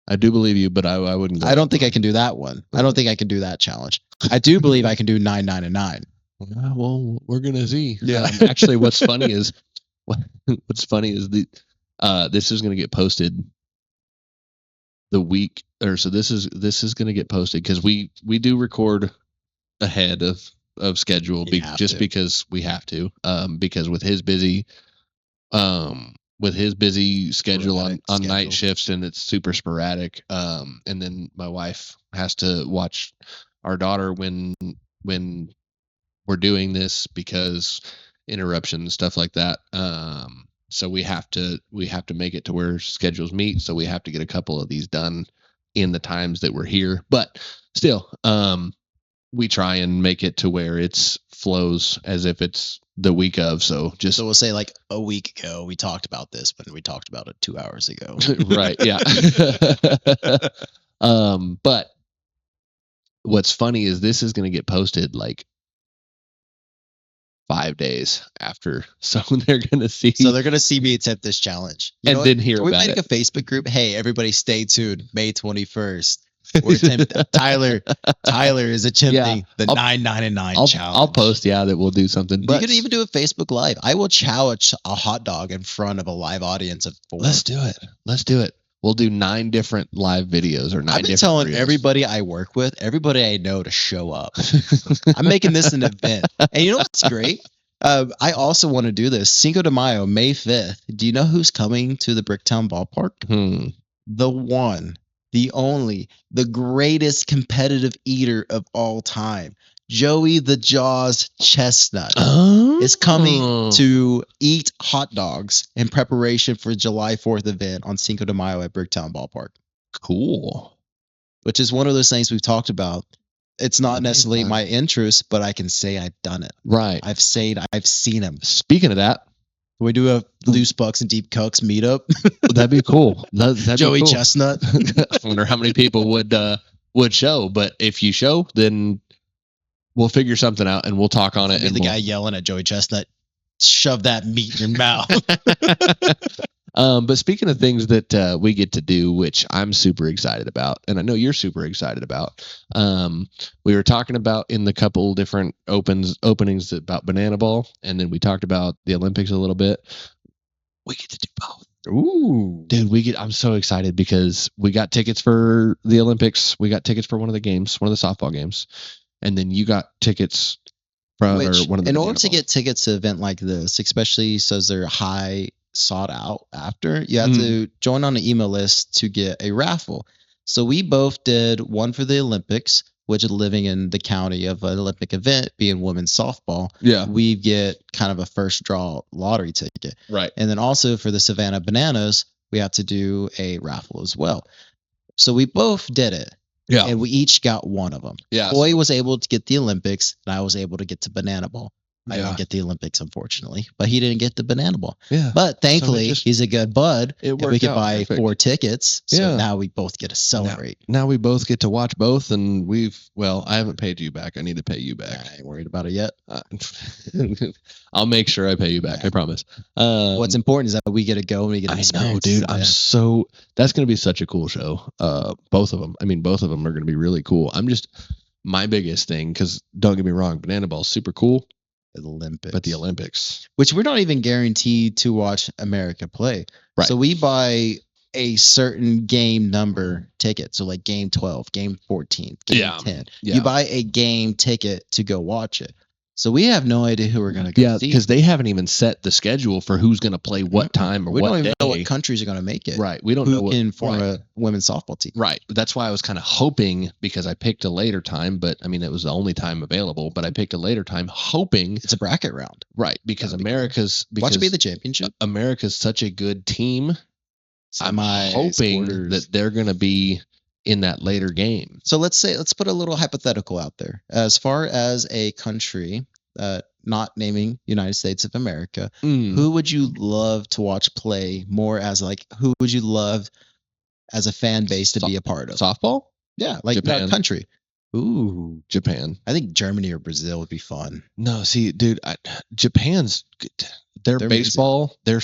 I do believe you. But I wouldn't. I don't think I can do that one. I don't think I can do that challenge. I do believe I can do 9, 9, and 9. Well, we're gonna see. Yeah. Actually, what's funny is this is gonna get posted the week, or so this is gonna get posted because we do record ahead of of schedule to. because we have to. Because with his busy schedule Sporadic on night schedule. shifts, and it's super sporadic. And then my wife has to watch our daughter when we're doing this because interruptions, stuff like that. So we have to make it to where schedules meet. So we have to get a couple of these done in the times that we're here. But still, we try and make it to where it's flows as if it's the week of. So we'll say like a week ago we talked about this, but we talked about it 2 hours ago. Right, yeah. But what's funny is this is going to get posted like 5 days after, so they're going to see. So they're going to see me attempt this challenge. You know and then hear Can we about make it. a Facebook group? Hey, everybody, stay tuned. May 21st. We're Tyler is attempting the 999 challenge. I'll post, that we'll do something. But you could even do a Facebook Live. I will chow a hot dog in front of a live audience of 4. Let's do it. We'll do 9 different live videos or 9 I've been different telling reels. everybody I work with, everybody I know to show up. I'm making this an event. And you know what's great? I also want to do this. Cinco de Mayo, May 5th. Do you know who's coming to the Bricktown Ballpark? The one, the only, the greatest competitive eater of all time. Joey the Jaws Chestnut is coming to eat hot dogs in preparation for July 4th event on Cinco de Mayo at Bricktown Ballpark. Cool. Which is one of those things we've talked about. It's not necessarily my interest, but I can say I've done it. Right. I've seen him. Speaking of that, can we do a Loose Bucks and Deep Cucks meetup? That'd be cool. That'd Joey be cool. Chestnut. I wonder how many people would show, but if you show, then we'll figure something out and we'll talk on it. And the guy yelling at Joey Chestnut, shove that meat in your mouth. But speaking of things that we get to do, which I'm super excited about, and I know you're super excited about, we were talking about in the couple different openings about Banana Ball, and then we talked about the Olympics a little bit. We get to do both. Ooh, dude, I'm so excited because we got tickets for the Olympics. We got tickets for one of the games, one of the softball games, and then you got tickets from one of the. In order to get tickets to an event like this, especially since they're high sought out after, you have to join on an email list to get a raffle. So we both did one for the Olympics, which is living in the county of an Olympic event, being women's softball. Yeah. We get kind of a first draw lottery ticket. Right. And then also for the Savannah Bananas, we have to do a raffle as well. So we both did it. Yeah. And we each got one of them. Yeah. Boy was able to get the Olympics, and I was able to get to Banana Ball. I Yeah. didn't get the Olympics, unfortunately, but he didn't get the Banana Ball. Yeah. But thankfully, he's a good bud. It and we worked could out buy perfect. 4 tickets. So Yeah. now we both get to celebrate. Now we both get to watch both, and I haven't paid you back. I need to pay you back. I ain't worried about it yet. I'll make sure I pay you back. I promise. What's important is that we get to go and we get to I know, experience dude. that. That's going to be such a cool show. Both of them. I mean, both of them are going to be really cool. My biggest thing, because don't get me wrong, Banana Ball's super cool. Olympics. But the Olympics. Which we're not even guaranteed to watch America play. Right. So we buy a certain game number ticket. So like game 12, game 14, game 10. Yeah. You buy a game ticket to go watch it. So we have no idea who we're going to go see. Because they haven't even set the schedule for who's going to play what time or we what don't even day. know what countries are going to make it. Right. We don't who know what can form a women's softball team. Right. That's why I was kind of hoping, because I picked a later time, but I mean, it was the only time available, but I picked a later time hoping. It's a bracket round. Right. Because watch it be the championship. America's such a good team. I'm hoping supporters. that they're going to be in that later game. So let's put a little hypothetical out there. As far as a country, not naming United States of America, who would you love to watch play more as who would you love as a fan base to be a part of? Softball? Yeah, like Japan. Country. Ooh, Japan. I think Germany or Brazil would be fun. No, see, dude, Japan's their baseball. Their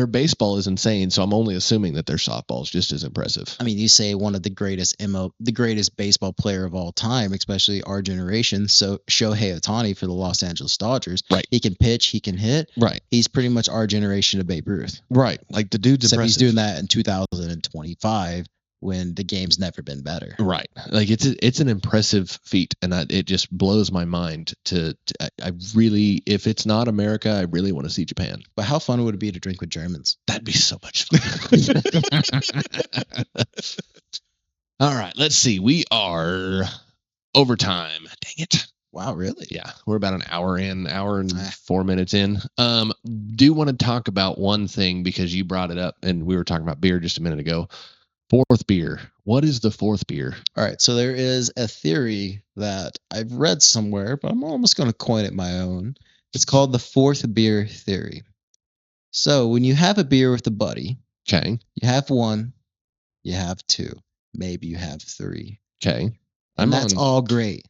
baseball is insane. So I'm only assuming that their softball is just as impressive. I mean, you say one of the greatest baseball player of all time, especially our generation. So Shohei Ohtani for the Los Angeles Dodgers. Right. He can pitch. He can hit. Right. He's pretty much our generation of Babe Ruth. Right. Like the dude's Except impressive. he's doing that in 2025 when the game's never been better. Right. Like it's an impressive feat, and it just blows my mind I really, if it's not America, I really want to see Japan. But how fun would it be to drink with Germans? That'd be so much fun. All right, let's see. We are overtime. Dang it. Wow, really? Yeah, we're about an hour and 4 minutes in. Do want to talk about one thing because you brought it up, and we were talking about beer just a minute ago. Fourth beer. What is the fourth beer? All right, so there is a theory that I've read somewhere, but I'm almost going to coin it my own. It's called the fourth beer theory. So when you have a beer with a buddy, Okay. you have one, you have two, maybe you have three. Okay. And that's all great.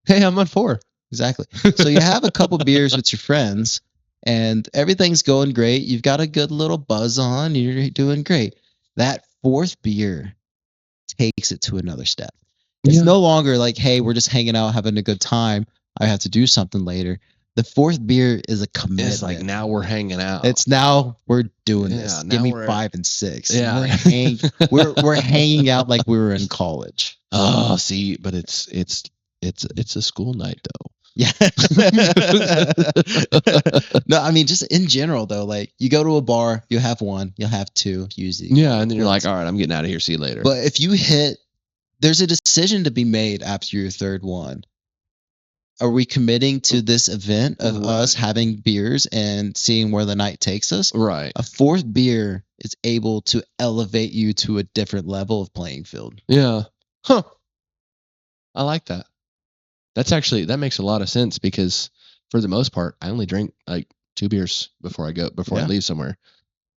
Hey, I'm on 4. Exactly. So you have a couple beers with your friends, and everything's going great. You've got a good little buzz on. You're doing great. That fourth beer takes it to another step. It's no longer like, hey, we're just hanging out, having a good time. I have to do something later. The fourth beer is a commitment. It's like, now we're hanging out. It's now we're doing this. Give me 5 and 6. Yeah, we're hanging out like we were in college. Oh, see, but it's a school night though. Yeah. No, I mean, just in general though, like you go to a bar, you have one, you'll have two usually. Yeah, and then you're like, all right, I'm getting out of here. See you later. But if you there's a decision to be made after your third one. Are we committing to this event of us having beers and seeing where the night takes us? Right. A fourth beer is able to elevate you to a different level of playing field. Yeah. Huh. I like that. That makes a lot of sense because for the most part, I only drink like 2 beers before I leave somewhere.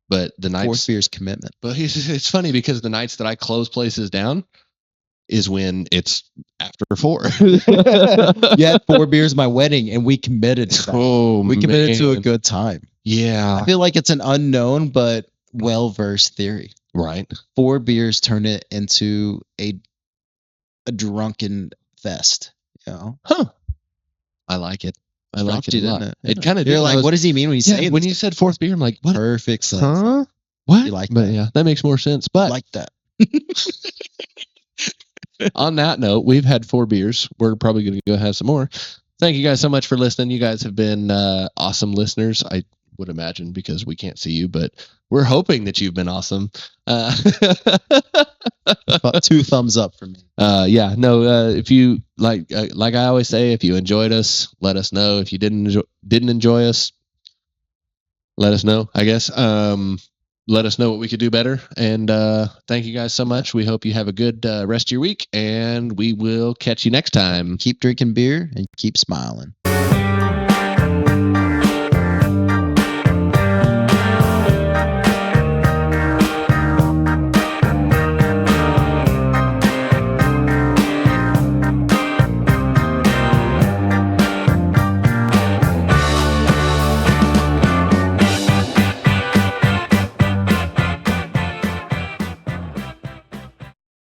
But the nights, fourth beer's commitment. But it's funny because the nights that I close places down is when it's after 4. You had 4 beers at my wedding, and we committed to that. Oh, we committed to a good time. Yeah. I feel like it's an unknown but well-versed theory. Right. 4 beers turn it into a drunken fest. You know? Huh. I like it. I like it a lot. It kind of. You're like, what does he mean when he's saying? When you said fourth beer, I'm like, what? Perfect sense. Huh? What? You like but that? Yeah, that makes more sense. But like that. On that note, we've had 4 beers. We're probably going to go have some more. Thank you guys so much for listening. You guys have been awesome listeners. I would imagine because we can't see you, but we're hoping that you've been awesome. About 2 thumbs up for me. Yeah, no. If you like I always say, if you enjoyed us, let us know. If you didn't enjoy us, let us know. I guess. Let us know what we could do better. And thank you guys so much. We hope you have a good rest of your week, and we will catch you next time. Keep drinking beer and keep smiling.